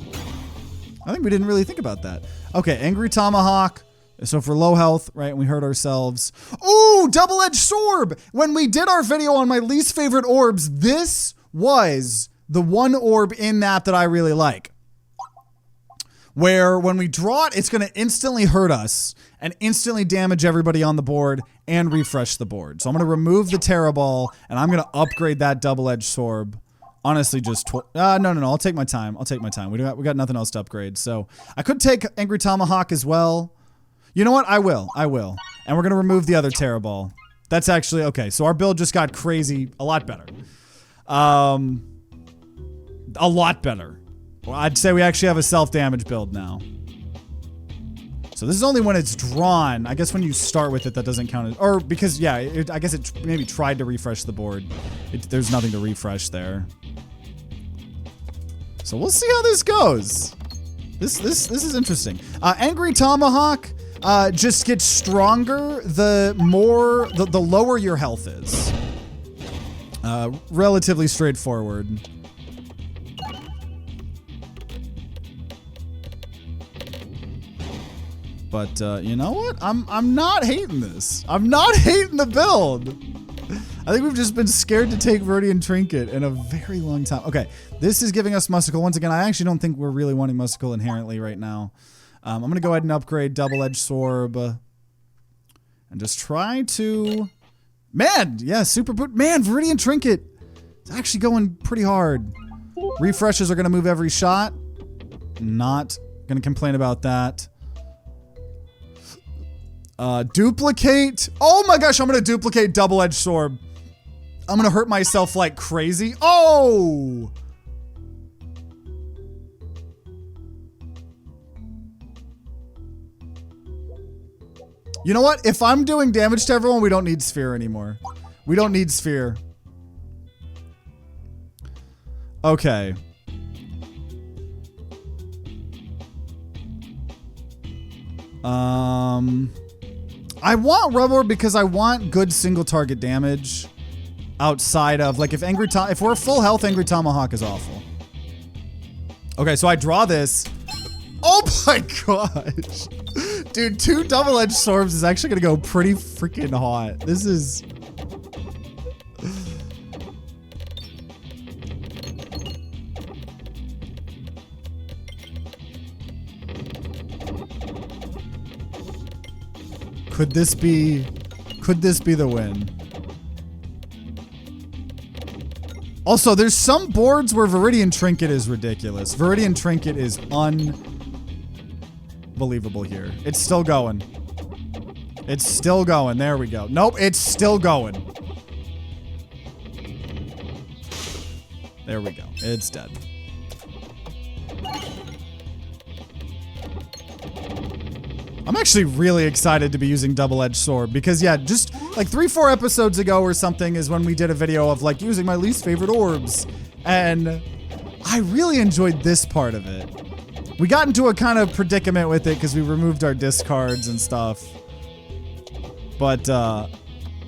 I think we didn't really think about that. Okay, Angry Tomahawk. So for low health, right, we hurt ourselves. Ooh, double-edged sword! When we did our video on my least favorite orbs, this was the one orb in that I really like. Where when we draw it, it's going to instantly hurt us and instantly damage everybody on the board and refresh the board. So I'm going to remove the Terror Ball and I'm going to upgrade that double-edged sword. Honestly, just no. I'll take my time. We got nothing else to upgrade. So I could take Angry Tomahawk as well. You know what? I will. And we're gonna remove the other Terror Ball. That's actually okay. So our build just got crazy, a lot better. A lot better. Well, I'd say we actually have a self-damage build now. So this is only when it's drawn. I guess when you start with it, that doesn't count as, or because yeah, I guess it maybe tried to refresh the board. There's nothing to refresh there. So we'll see how this goes. This is interesting. Angry Tomahawk just gets stronger the lower your health is. Relatively straightforward. But you know what? I'm not hating this. I'm not hating the build. I think we've just been scared to take Viridian Trinket in a very long time. Okay, this is giving us Musticle. Once again, I actually don't think we're really wanting Musticle inherently right now. I'm going to go ahead and upgrade Double-Edged Sword. And just try to... Man, yeah, Super Boot. Man, Viridian Trinket. It's actually going pretty hard. Refreshes are going to move every shot. Not going to complain about that. Duplicate. Oh my gosh, I'm going to duplicate Double-Edged Sword. I'm going to hurt myself like crazy. Oh! You know what? If I'm doing damage to everyone, we don't need Sphere anymore. We don't need Sphere. Okay. I want Rubber because I want good single target damage outside of, like, if we're full health, Angry Tomahawk is awful. Okay, so I draw this. Oh my gosh. Dude, 2 double-edged swords is actually gonna go pretty freaking hot. This is... Could this be the win? Also, there's some boards where Viridian Trinket is ridiculous. Viridian Trinket is unbelievable here. It's still going. It's still going. There we go. Nope, it's still going. There we go. It's dead. I'm actually really excited to be using Double-Edged Sword because, yeah, just like 3-4 episodes ago or something is when we did a video of like using my least favorite orbs, and I really enjoyed this part of it. We got into a kind of predicament with it because we removed our discards and stuff, but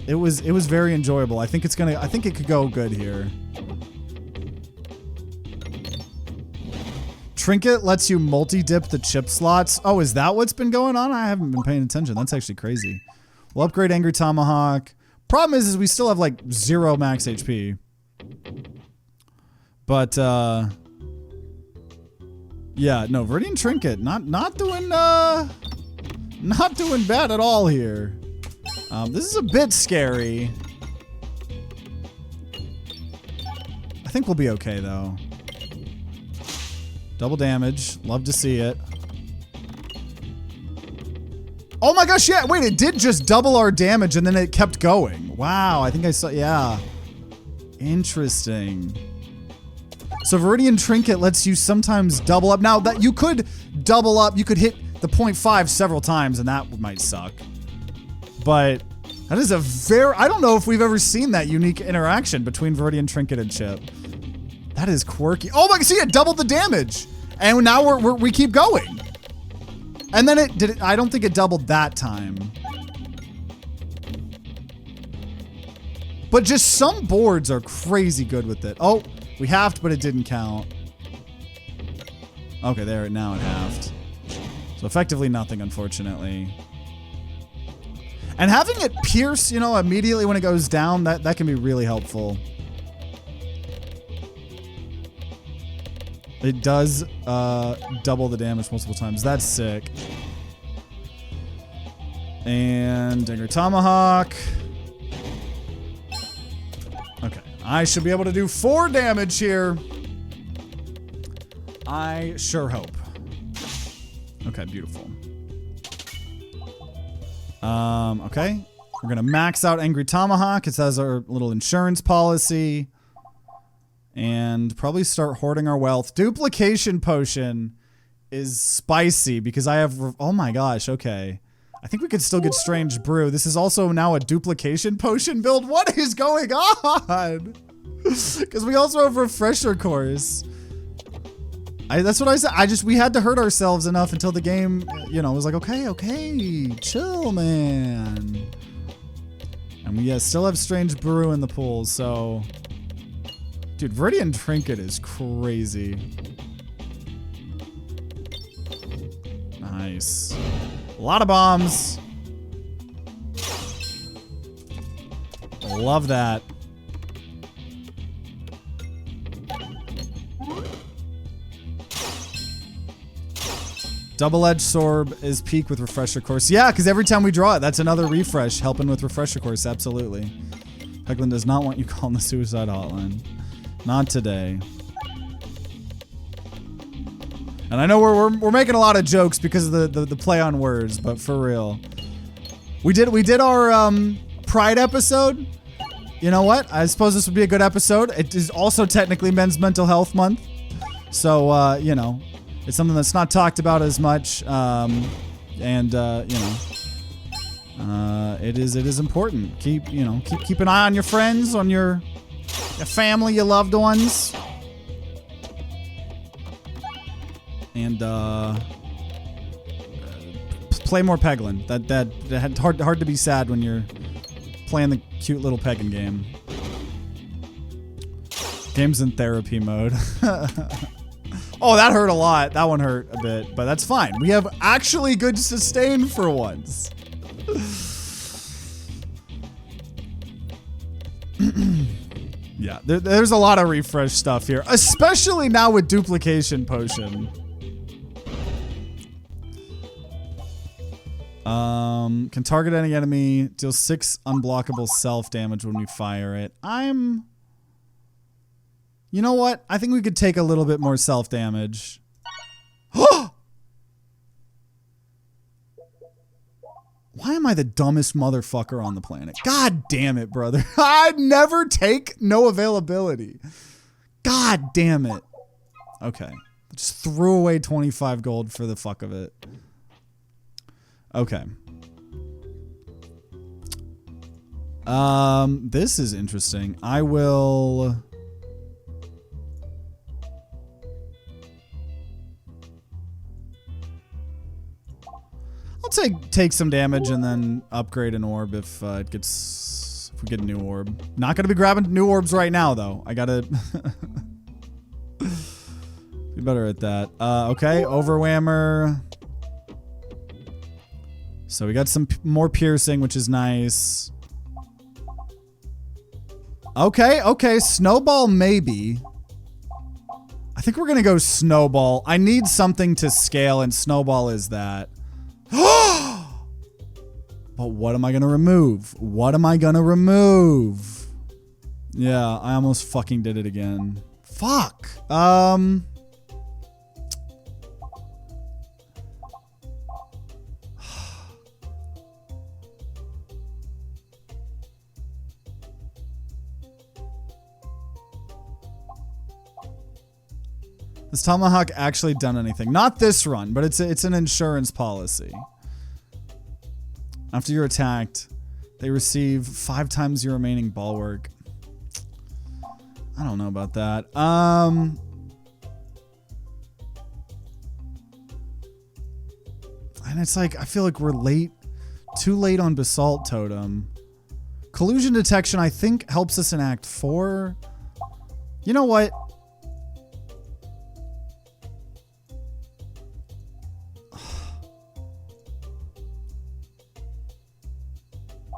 it was very enjoyable. I think it could go good here. Trinket lets you multi-dip the chip slots. Oh, is that what's been going on? I haven't been paying attention. That's actually crazy. We'll upgrade Angry Tomahawk. Problem is we still have like 0 max HP. But, Yeah, no, Viridian Trinket, not doing bad at all here. This is a bit scary. I think we'll be okay though. Double damage, love to see it. Oh my gosh, yeah, wait, it did just double our damage and then it kept going. Wow, I think I saw, yeah. Interesting. So Viridian Trinket lets you sometimes double up. Now that you could double up, you could hit the 0.5 several times and that might suck. But that is a very, I don't know if we've ever seen that unique interaction between Viridian Trinket and Chip. That is quirky. Oh my, see, it doubled the damage. And now we keep going. And then I don't think it doubled that time. But just some boards are crazy good with it. Oh, we halved, but it didn't count. Okay, there, now it halved. So effectively nothing, unfortunately. And having it pierce, you know, immediately when it goes down, that can be really helpful. It does double the damage multiple times. That's sick. And Dagger Tomahawk. Okay, I should be able to do 4 damage here. I sure hope. Okay, beautiful. Okay. We're gonna max out Angry Tomahawk. It says our little insurance policy. And probably start hoarding our wealth. Duplication Potion is spicy because I have, oh my gosh, okay. I think we could still get Strange Brew. This is also now a Duplication Potion build. What is going on? Because we also have Refresher Course. That's what I said. We had to hurt ourselves enough until the game, you know, was like, okay, chill, man. And we still have Strange Brew in the pool, so... Dude, Viridian Trinket is crazy. Nice. A lot of bombs. Love that. Double-edged sword is peak with Refresher Course. Yeah, because every time we draw it, that's another refresh helping with Refresher Course. Absolutely. Peglin does not want you calling the suicide hotline. Not today. And I know we're making a lot of jokes because of the play on words, but for real. We did our Pride episode. You know what? I suppose this would be a good episode. It is also technically Men's Mental Health Month. So, you know, it's something that's not talked about as much. You know, it is important. Keep an eye on your friends, on your family, your loved ones. And play more Peglin. That hard to be sad when you're playing the cute little Peglin game. Game's in therapy mode. Oh, that hurt a lot. That one hurt a bit, but that's fine. We have actually good sustain for once. Yeah, there's a lot of refresh stuff here, especially now with Duplication Potion. Can target any enemy, deals 6 unblockable self damage when we fire it. You know what? I think we could take a little bit more self damage. Why am I the dumbest motherfucker on the planet? God damn it, brother. I'd never take no availability. God damn it. Okay. Just threw away 25 gold for the fuck of it. Okay. This is interesting. I will... take some damage and then upgrade an orb if we get a new orb. Not gonna be grabbing new orbs right now though. I gotta be better at that. Okay, Overwhammer. So we got some more piercing, which is nice. Okay, Snowball maybe. I think we're going to go Snowball. I need something to scale, and Snowball is that. But what am I going to remove? What am I going to remove? Yeah, I almost fucking did it again. Fuck. Has Tomahawk actually done anything? Not this run, but it's an insurance policy. After you're attacked, they receive 5 times your remaining bulwark. I don't know about that. And it's like, I feel like we're late. Too late on Basalt Totem. Collusion detection, I think, helps us in Act 4. You know what?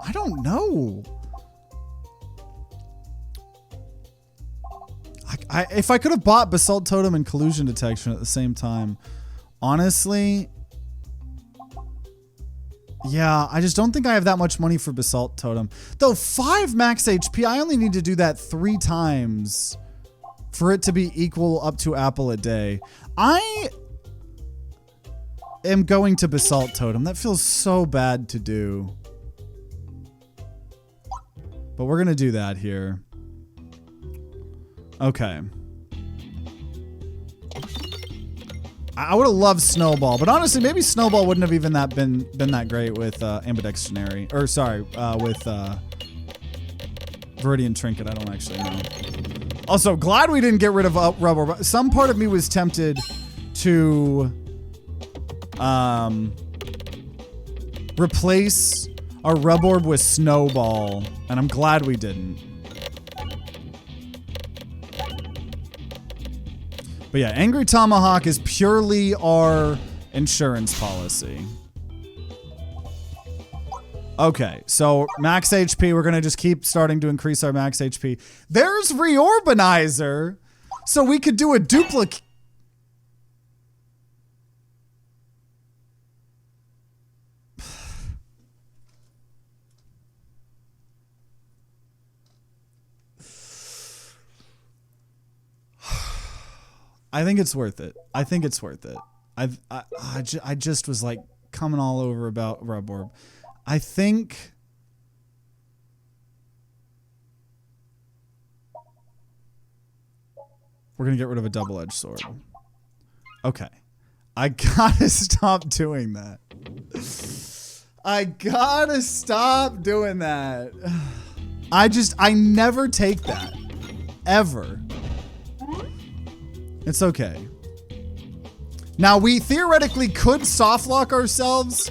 I don't know. If I could have bought Basalt Totem and Collusion Detection at the same time, honestly, yeah, I just don't think I have that much money for Basalt Totem. Though 5 max HP, I only need to do that 3 times for it to be equal up to Apple a day. I am going to Basalt Totem. That feels so bad to do. But we're going to do that here. Okay. I would have loved Snowball, but honestly, maybe Snowball wouldn't have even been that great with Ambidextrary. Or sorry, with Viridian Trinket. I don't actually know. Also, glad we didn't get rid of Rubber. Some part of me was tempted to replace our Rub Orb with Snowball, and I'm glad we didn't. But yeah, Angry Tomahawk is purely our insurance policy. Okay, so max HP, we're gonna just keep starting to increase our max HP. There's Reorbanizer, so we could do a duplicate. I think it's worth it. I think it's worth it. I just was like coming all over about Rub Orb. I think we're gonna get rid of a double-edged sword. Okay. I gotta stop doing that. I gotta stop doing that. I never take that. Ever. It's okay. Now, we theoretically could soft lock ourselves.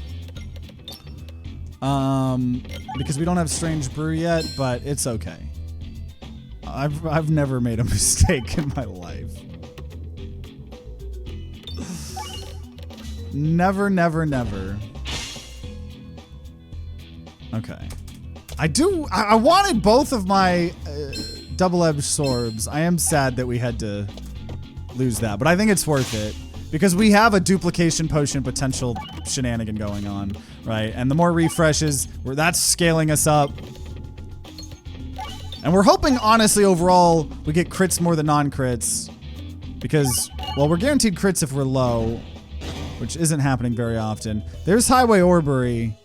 Because we don't have Strange Brew yet, but it's okay. I've never made a mistake in my life. Never, never, never. Okay. I wanted both of my double-edged swords. I am sad that we had to lose that, but I think it's worth it because we have a duplication potion potential shenanigan going on, right? And the more refreshes, that's scaling us up. And we're hoping, honestly, overall, we get crits more than non-crits because, well, we're guaranteed crits if we're low, which isn't happening very often. There's Highway Orbery.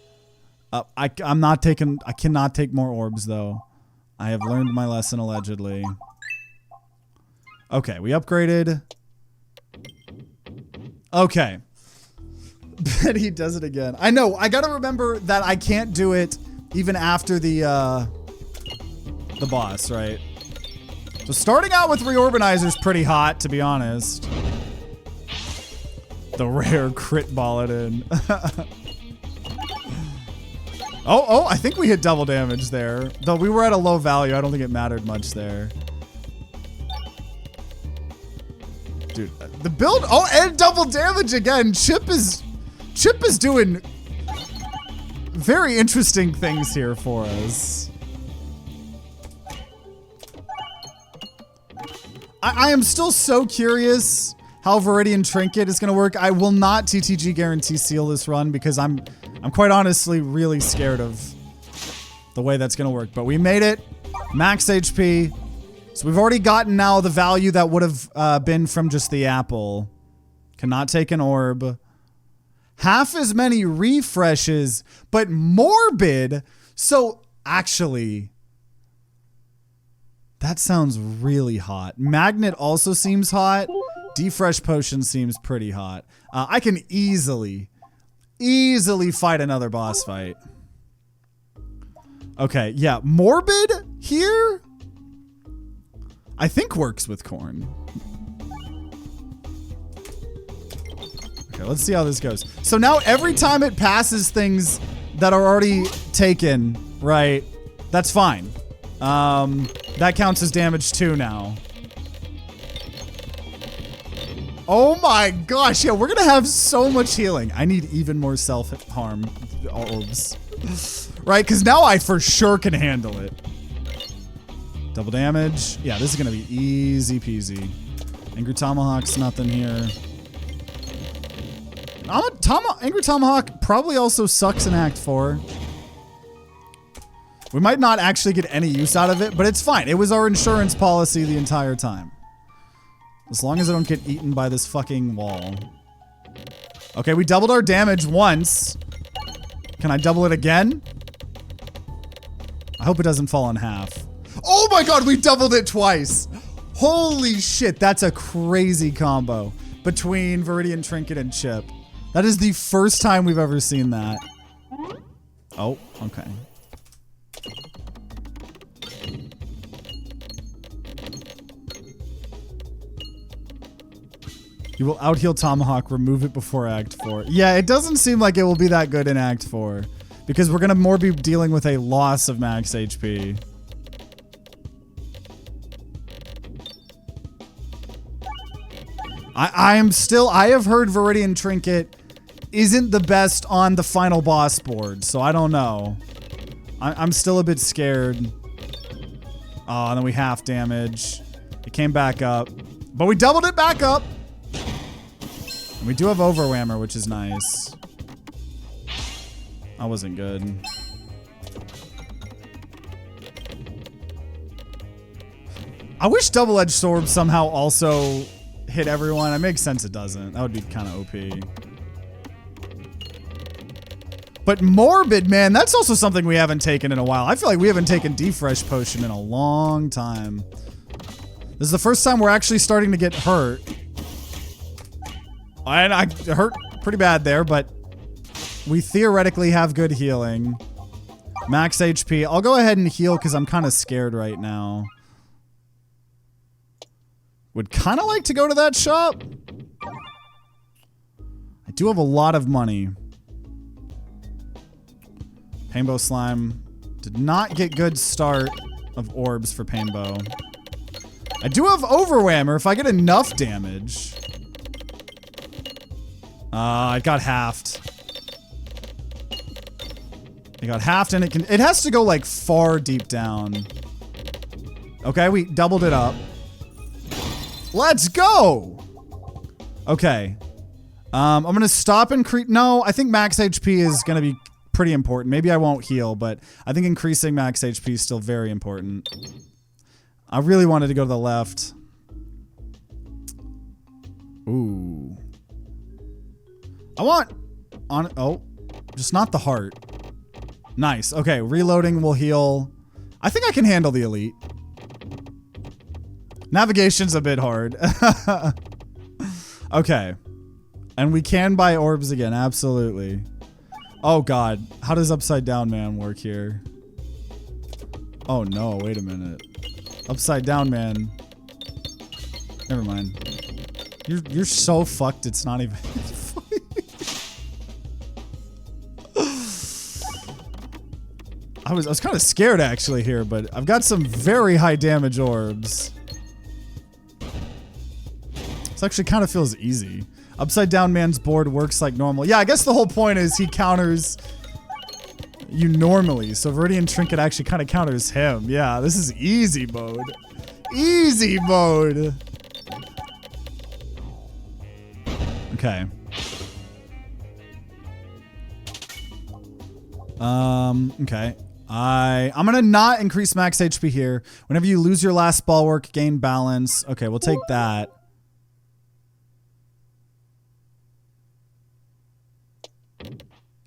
I cannot take more orbs, though. I have learned my lesson, allegedly. Okay, we upgraded. Okay. Betty does it again. I know, I gotta remember that I can't do it even after the boss, right? So starting out with Reorbanizer is pretty hot, to be honest. The rare crit ball it in. Oh, I think we hit double damage there. Though we were at a low value, I don't think it mattered much there. Dude, the build, and double damage again. Chip is doing very interesting things here for us. I am still so curious how Viridian Trinket is going to work. I will not TTG guarantee seal this run because I'm quite honestly really scared of the way that's going to work. But we made it. Max HP. So we've already gotten now the value that would have been from just the apple. Cannot take an orb. Half as many refreshes, but morbid. So actually, that sounds really hot. Magnet also seems hot. Defresh Potion seems pretty hot. I can easily fight another boss fight. Okay, yeah, morbid here, I think works with corn. Okay, let's see how this goes. So now every time it passes things that are already taken, right, that's fine. That counts as damage too now. Oh my gosh, yeah, we're gonna have so much healing. I need even more self-harm orbs. Right, because now I for sure can handle it. Double damage. Yeah, this is gonna be easy peasy. Angry Tomahawk's nothing here. Angry Tomahawk probably also sucks in Act 4. We might not actually get any use out of it, but it's fine. It was our insurance policy the entire time. As long as I don't get eaten by this fucking wall. Okay, we doubled our damage once. Can I double it again? I hope it doesn't fall in half. Oh my god, we doubled it twice! Holy shit, that's a crazy combo between Viridian Trinket and Chip. That is the first time we've ever seen that. Oh, okay. You will out-heal Tomahawk, remove it before Act 4. Yeah, it doesn't seem like it will be that good in Act 4. Because we're going to more be dealing with a loss of max HP. I have heard Viridian Trinket isn't the best on the final boss board, so I don't know. I'm still a bit scared. Oh, and then we half damage. It came back up. But we doubled it back up. And we do have Overwhammer, which is nice. That wasn't good. I wish Double-Edged Sword somehow also hit everyone. It makes sense it doesn't. That would be kind of OP. But Morbid, man, that's also something we haven't taken in a while. I feel like we haven't taken Defresh Potion in a long time. This is the first time we're actually starting to get hurt. And I hurt pretty bad there, but we theoretically have good healing. Max HP. I'll go ahead and heal because I'm kind of scared right now. Would kind of like to go to that shop. I do have a lot of money. Painbow Slime did not get good start of orbs for Painbow. I do have Overwhammer if I get enough damage. It got halved. It got halved and it has to go like far deep down. Okay, we doubled it up. Let's go! Okay. I'm gonna stop and no, I think max HP is gonna be pretty important. Maybe I won't heal, but I think increasing max HP is still very important. I really wanted to go to the left. Ooh. I want on oh, just not the heart. Nice. Okay, reloading will heal. I think I can handle the elite. Navigation's a bit hard. Okay. And we can buy orbs again, absolutely. Oh god, how does Upside Down Man work here? Oh no, wait a minute. Upside Down Man. Never mind. You're so fucked, it's not even funny. I was kind of scared actually here, but I've got some very high damage orbs. This actually kind of feels easy. Upside Down Man's board works like normal. Yeah, I guess the whole point is he counters you normally. So Viridian Trinket actually kind of counters him. Yeah, this is easy mode. Easy mode. Okay. Okay. I'm gonna not increase max HP here. Whenever you lose your last bulwark, gain balance. Okay, we'll take that.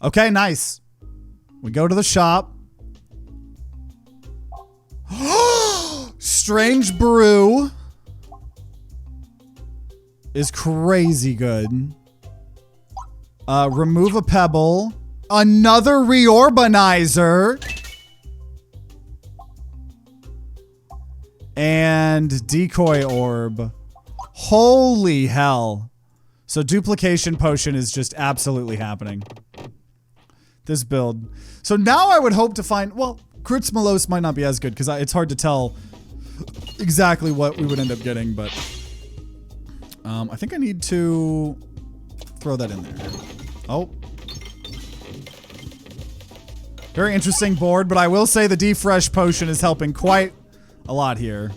Okay, nice. We go to the shop. Strange brew is crazy good. Remove a pebble. Another reorbanizer. And decoy orb. Holy hell. So duplication potion is just absolutely happening. This build. So now I would hope to find, well, Crits Malos might not be as good because it's hard to tell exactly what we would end up getting, but I think I need to throw that in there. Oh. Very interesting board, but I will say the defresh potion is helping quite a lot here.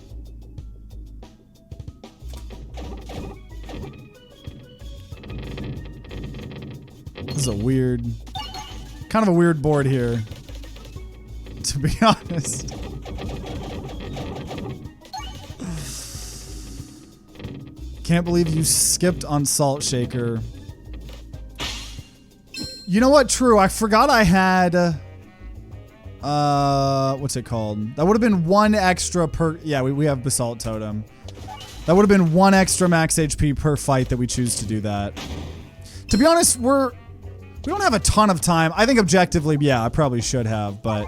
This is a weird, kind of a weird board here, to be honest. Can't believe you skipped on Salt Shaker. You know what? True. I forgot I had, what's it called? That would have been one extra per, yeah, we have Basalt Totem. That would have been one extra max HP per fight that we choose to do that. To be honest, we don't have a ton of time. I think objectively, yeah, I probably should have, but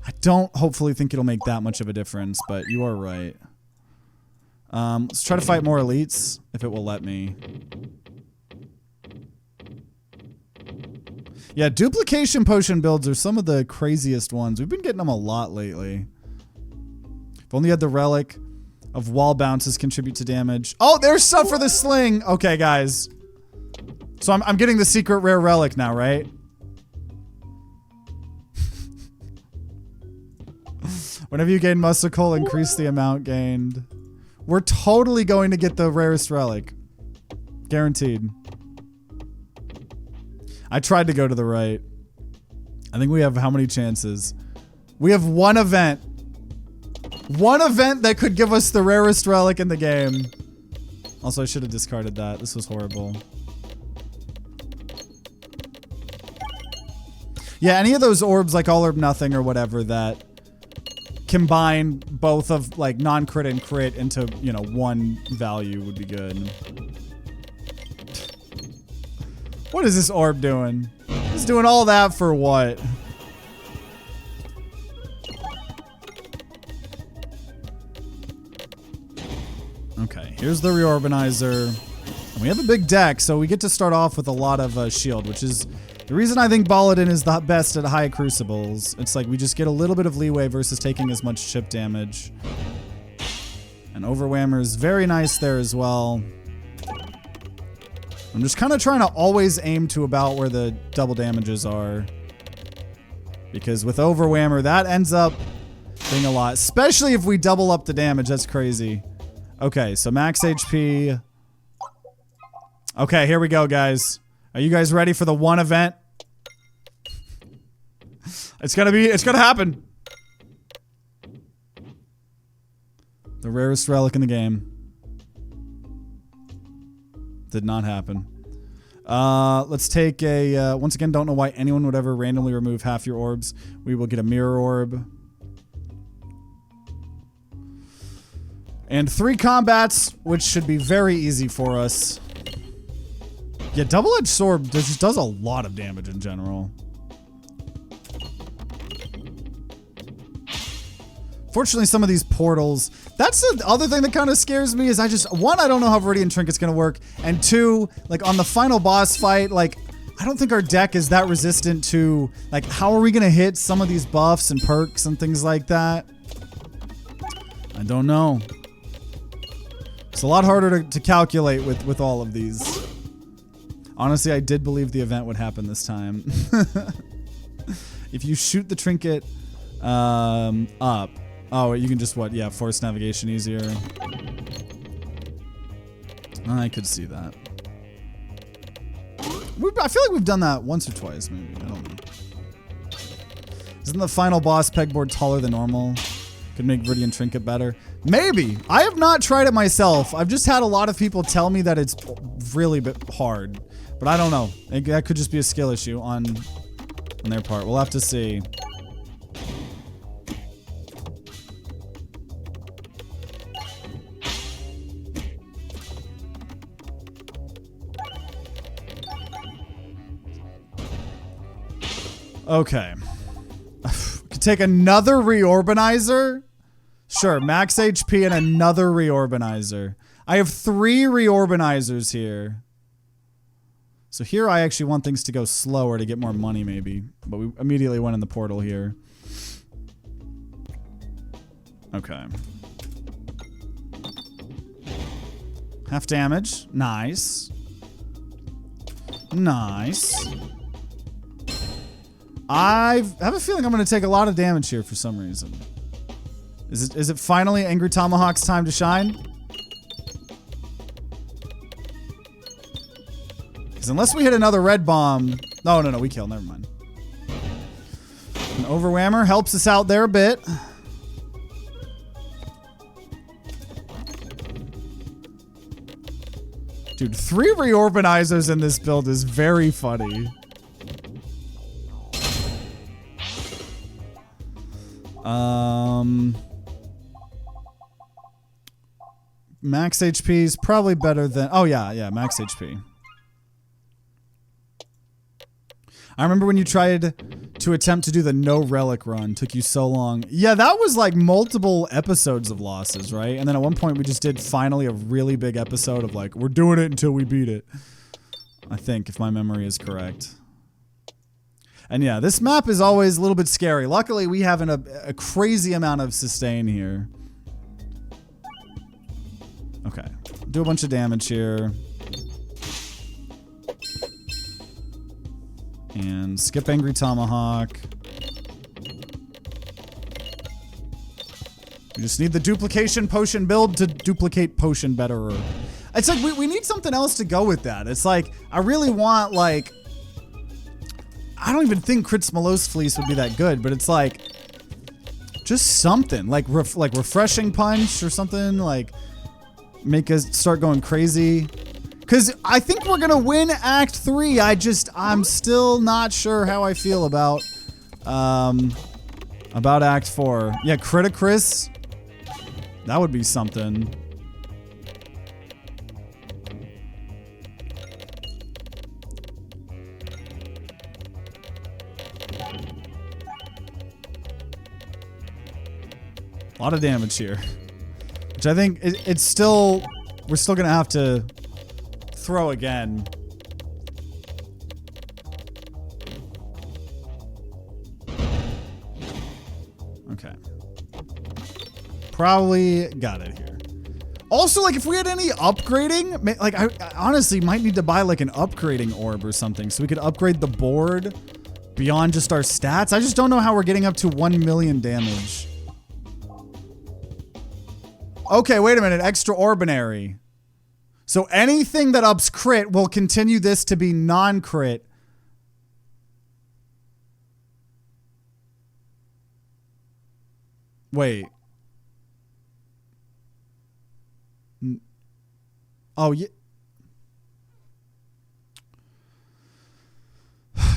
I don't hopefully think it'll make that much of a difference, but you are right. Let's try to fight more elites, if it will let me. Yeah, duplication potion builds are some of the craziest ones. We've been getting them a lot lately. If only you had the relic of wall bounces contribute to damage. Oh, there's stuff for the sling. Okay, guys. So I'm getting the secret rare relic now, right? Whenever you gain Musical, increase the amount gained. We're totally going to get the rarest relic. Guaranteed. I tried to go to the right. I think we have how many chances? We have one event. One event that could give us the rarest relic in the game. Also, I should have discarded that. This was horrible. Yeah, any of those orbs like All or Nothing or whatever that combine both of like non-crit and crit into, you know, one value would be good. What is this orb doing? It's doing all that for what? Okay, here's the reorbanizer. And we have a big deck, so we get to start off with a lot of shield, which is the reason I think Baladin is the best at high crucibles. It's like we just get a little bit of leeway versus taking as much chip damage. And Overwhammer is very nice there as well. I'm just kind of trying to always aim to about where the double damages are. Because with Overwhammer, that ends up being a lot. Especially if we double up the damage. That's crazy. Okay, so max HP. Okay, here we go, guys. Are you guys ready for the one event? It's gonna happen. The rarest relic in the game. Did not happen. Let's take a, once again, don't know why anyone would ever randomly remove half your orbs. We will get a mirror orb. And 3 combats, which should be very easy for us. Yeah, double-edged sword just does a lot of damage in general. Fortunately, some of these portals, that's the other thing that kind of scares me is one, I don't know how Viridian Trinket's gonna work, and 2, like on the final boss fight, like, I don't think our deck is that resistant to, like, how are we gonna hit some of these buffs and perks and things like that? I don't know. It's a lot harder to calculate with all of these. Honestly, I did believe the event would happen this time. If you shoot the trinket up. Oh, you can just, what? Yeah, force navigation easier. I could see that. I feel like we've done that once or twice, maybe. I don't know. Isn't the final boss pegboard taller than normal? Could make Viridian Trinket better. Maybe. I have not tried it myself. I've just had a lot of people tell me that it's really hard. But I don't know. That could just be a skill issue on their part. We'll have to see. Okay. Could take another reorbanizer? Sure, max HP and another reorbanizer. I have 3 reorbanizers here. So here I actually want things to go slower to get more money maybe. But we immediately went in the portal here. Okay. Half damage. Nice. Nice. I have a feeling I'm going to take a lot of damage here for some reason. Is it finally Angry Tomahawk's time to shine? Because unless we hit another red bomb... No, we kill. Never mind. An overwhammer helps us out there a bit. Dude, 3 reorbanizers in this build is very funny. Max HP is probably better than... Oh, yeah, max HP. I remember when you tried to attempt to do the no relic run. Took you so long. Yeah, that was like multiple episodes of losses, right? And then at one point we just did finally a really big episode of like, we're doing it until we beat it. I think, if my memory is correct. And yeah, this map is always a little bit scary. Luckily, we have a crazy amount of sustain here. Okay. Do a bunch of damage here. And skip Angry Tomahawk. We just need the duplication potion build to duplicate potion better. It's like, we need something else to go with that. It's like, I really want, like... I don't even think Crit Smolos Fleece would be that good, but it's like... Just something. Like Refreshing Punch or something. Like, make us start going crazy. Because I think we're going to win Act 3. I'm still not sure how I feel about Act 4. Yeah, Criticris. That would be something. A lot of damage here. Which I think it's still... We're still going to have to throw again. Okay. Probably got it here. Also, like, if we had any upgrading... Like, I honestly might need to buy, like, an upgrading orb or something so we could upgrade the board beyond just our stats. I just don't know how we're getting up to 1 million damage. Okay, wait a minute. Extraordinary. So anything that ups crit will continue this to be non-crit. Wait. Oh, yeah.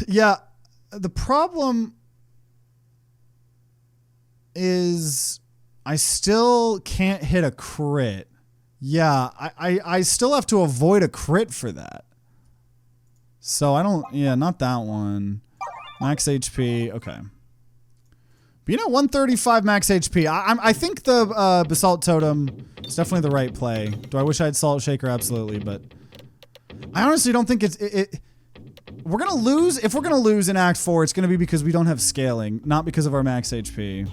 Yeah. The problem is I still can't hit a crit. Yeah, I still have to avoid a crit for that. So I don't... Yeah, not that one. Max HP. Okay. But you know, 135 max HP. I think the Basalt Totem is definitely the right play. Do I wish I had Salt Shaker? Absolutely, but... I honestly don't think we're going to lose... If we're going to lose in Act 4, it's going to be because we don't have scaling, not because of our max HP.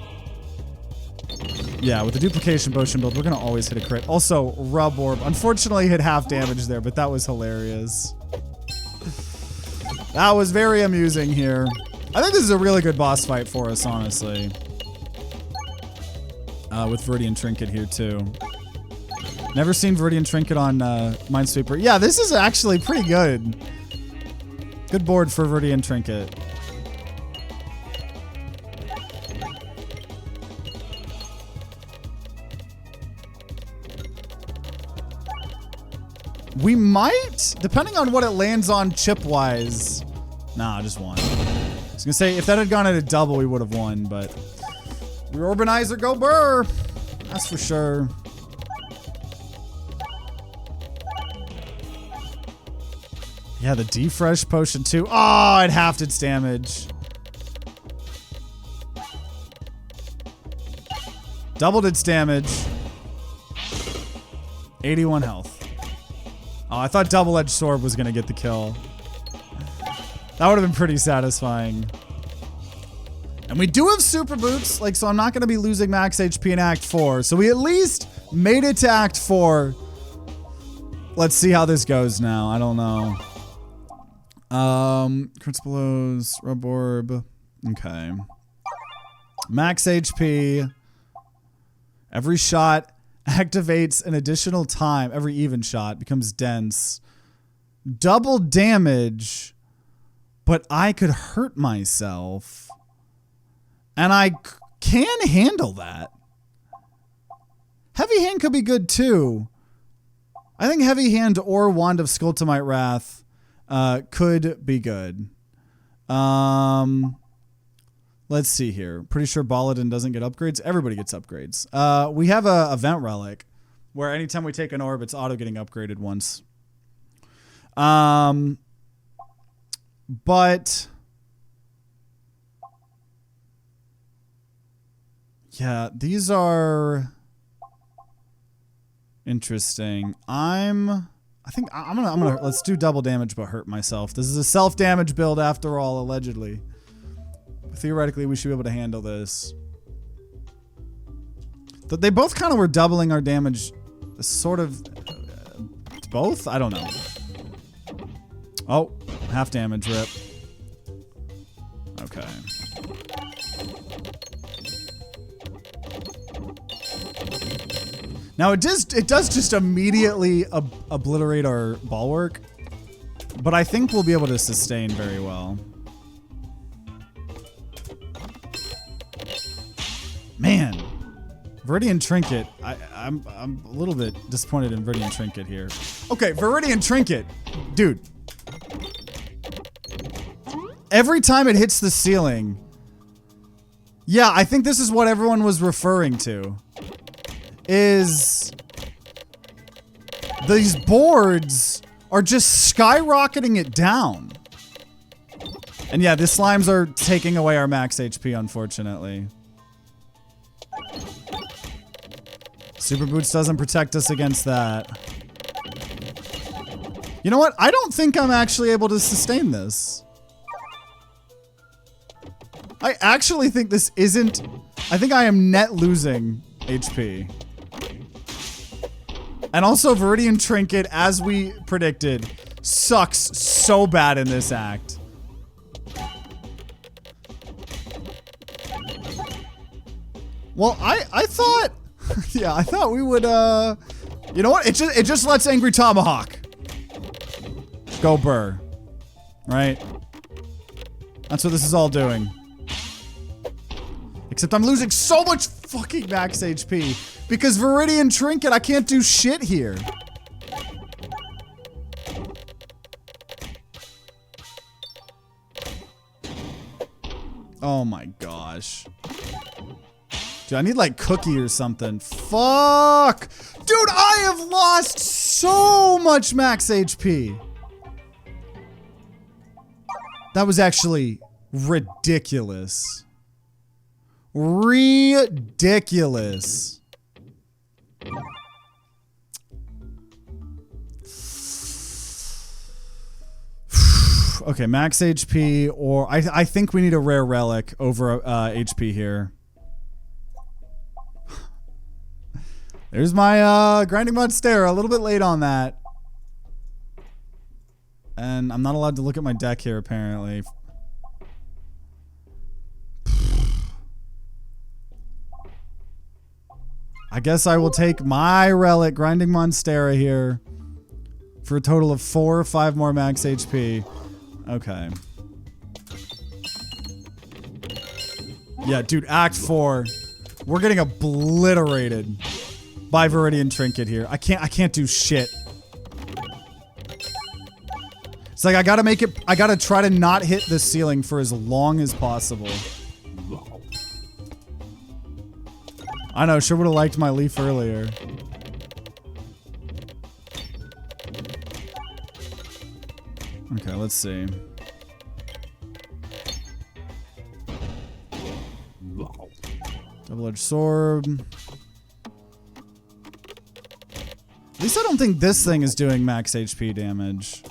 Yeah, with the duplication potion build, we're going to always hit a crit. Also, Rub Orb. Unfortunately, hit half damage there, but that was hilarious. That was very amusing here. I think this is a really good boss fight for us, honestly. With Viridian Trinket here, too. Never seen Viridian Trinket on Minesweeper. Yeah, this is actually pretty good. Good board for Viridian Trinket. We might, depending on what it lands on chip-wise. Nah, just one. I was gonna say, if that had gone at a double, we would have won, but... Reorbanizer, go burr! That's for sure. Yeah, the defresh potion too. Oh, it halved its damage. Doubled its damage. 81 health. Oh, I thought double-edged sword was gonna get the kill. That would have been pretty satisfying. And we do have super boots, like, so I'm not gonna be losing max HP in Act 4. So we at least made it to Act 4. Let's see how this goes now. I don't know. Crits blows, rub orb. Okay. Max HP. Every shot activates an additional time. Every even shot becomes dense. Double damage, but I could hurt myself. And I can handle that. Heavy Hand could be good too. I think Heavy Hand or Wand of Skulltimite Wrath could be good. Let's see here. Pretty sure Baladin doesn't get upgrades. Everybody gets upgrades. We have a event relic where anytime we take an orb, it's auto getting upgraded once. But yeah, these are interesting. I think I'm gonna let's do double damage but hurt myself. This is a self-damage build after all, allegedly. Theoretically, we should be able to handle this. But they both kind of were doubling our damage, sort of. Both? I don't know. Oh, half damage, rip. Okay. Now it does just immediately obliterate our bulwark, but I think we'll be able to sustain very well. Man, Viridian Trinket. I'm a little bit disappointed in Viridian Trinket here. Okay, Viridian Trinket, dude. Every time it hits the ceiling, yeah, I think this is what everyone was referring to. Is these boards are just skyrocketing it down. And yeah, the slimes are taking away our max HP, unfortunately. Super Boots doesn't protect us against that. You know what? I don't think I'm actually able to sustain this. I actually think this isn't... I think I am net losing HP. And also Viridian Trinket, as we predicted, sucks so bad in this act. Well, I thought... yeah, I thought we would, you know what? It just lets Angry Tomahawk go burr. Right? That's what this is all doing. Except I'm losing so much fucking max HP. Because Viridian Trinket, I can't do shit here. Oh my gosh. Dude, I need like Cookie or something. Fuck! Dude, I have lost so much max HP. That was actually ridiculous. Ridiculous. Okay, max HP, or I think we need a rare relic over HP here. There's my grinding monstera, a little bit late on that. And I'm not allowed to look at my deck here, apparently. I guess I will take my relic, grinding monstera here, for a total of 4 or 5 more max HP. Okay. Yeah, dude, Act 4. We're getting obliterated by Viridian Trinket here. I can't do shit. It's like I gotta try to not hit the ceiling for as long as possible. I know, sure would have liked my leaf earlier. Okay, let's see. Double-edged sword. At least I don't think this thing is doing max HP damage.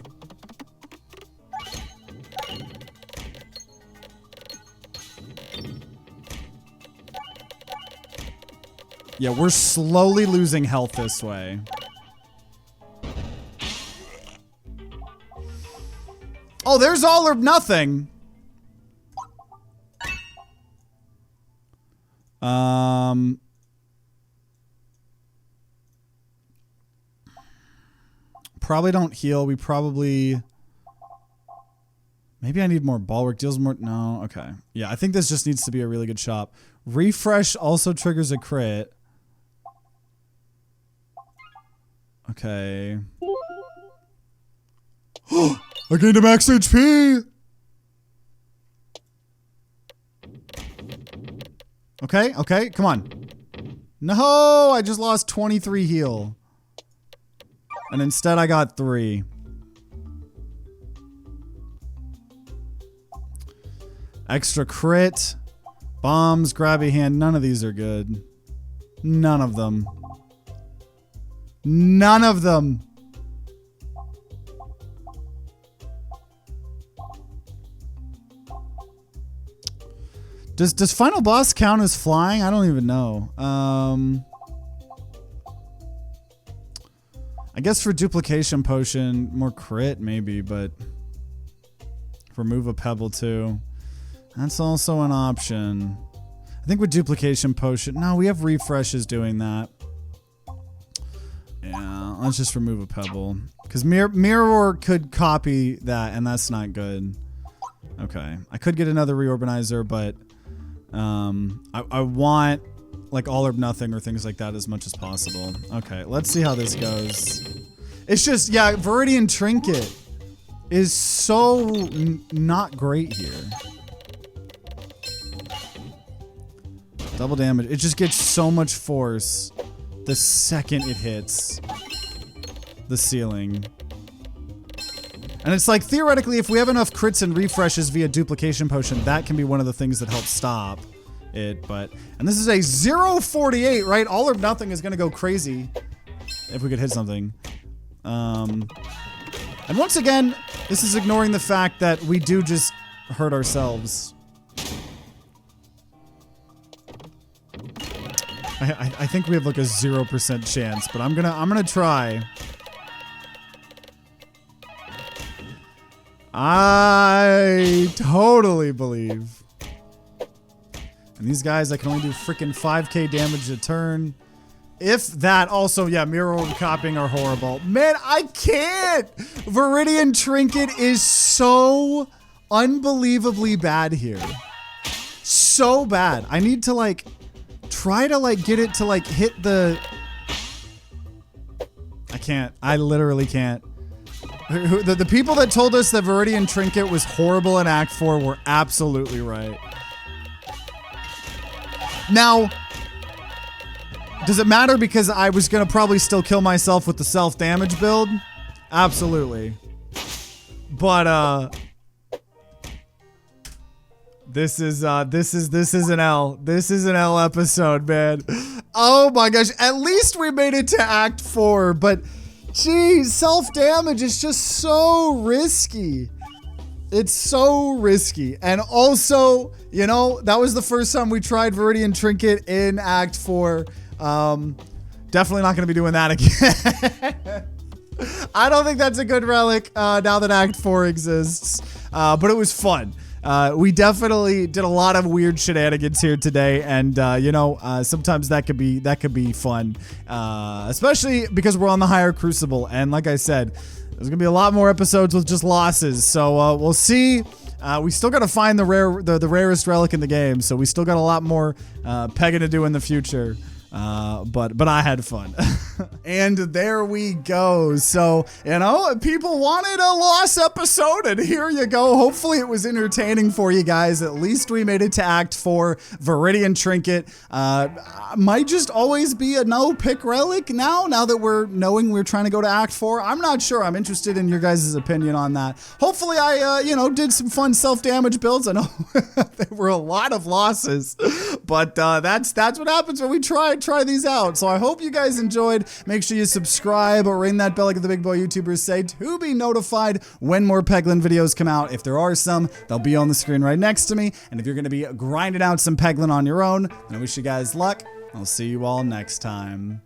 Yeah, we're slowly losing health this way. Oh, there's all or nothing. Probably don't heal. We probably... Maybe I need more bulwark. Deals more... No, okay. Yeah, I think this just needs to be a really good shop. Refresh also triggers a crit. Okay. I gained a max HP! Okay, okay, come on. No, I just lost 23 heal. And instead I got 3. Extra crit. Bombs, grabby hand. None of these are good. None of them. None of them. Does final boss count as flying? I don't even know. I guess for duplication potion, more crit maybe, but remove a pebble too. That's also an option. I think with duplication potion, no, we have refreshes doing that. Yeah, let's just remove a pebble. Because mirror could copy that, and that's not good. Okay, I could get another reorganizer, but I want like all or nothing or things like that as much as possible. Okay, let's see how this goes. It's just, yeah, Viridian Trinket is so not great here. Double damage. It just gets so much force the second it hits the ceiling. And it's like, theoretically, if we have enough crits and refreshes via duplication potion, that can be one of the things that helps stop it, but... And this is a 0.48, right? All or nothing is gonna go crazy if we could hit something. And once again, this is ignoring the fact that we do just hurt ourselves. I think we have like a 0% chance, but I'm gonna try. I totally believe. And these guys, I can only do freaking 5k damage a turn. If that, also, yeah, mirror copying are horrible. Man, I can't! Viridian Trinket is so unbelievably bad here. So bad. I need to, like, try to, like, get it to, like, hit the... I can't. I literally can't. The people that told us that Viridian Trinket was horrible in Act 4 were absolutely right. Now, does it matter because I was gonna probably still kill myself with the self-damage build? Absolutely. But this is an L. This is an L episode, man. Oh my gosh, at least we made it to Act 4, but geez, self-damage is just so risky. It's so risky. And also, you know, that was the first time we tried Viridian Trinket in Act 4. Definitely not going to be doing that again. I don't think that's a good relic now that Act 4 exists. But it was fun. We definitely did a lot of weird shenanigans here today, and you know, sometimes that could be fun, especially because we're on the higher Crucible. And like I said, There's gonna be a lot more episodes with just losses, so we'll see. We still gotta find the rarest relic in the game, so we still got a lot more pegging to do in the future. But I had fun. And there we go. So, you know, people wanted a loss episode, and here you go. Hopefully it was entertaining for you guys. At least we made it to Act 4. Viridian Trinket might just always be a no-pick relic now that we're trying to go to Act 4. I'm not sure. I'm interested in your guys' opinion on that. Hopefully I, you know, did some fun self-damage builds. I know there were a lot of losses, but that's what happens when we try these out. So I hope you guys enjoyed. Make sure you subscribe or ring that bell like the big boy YouTubers say to be notified when more Peglin videos come out. If there are some, they'll be on the screen right next to me. And if you're going to be grinding out some Peglin on your own, then I wish you guys luck. I'll see you all next time.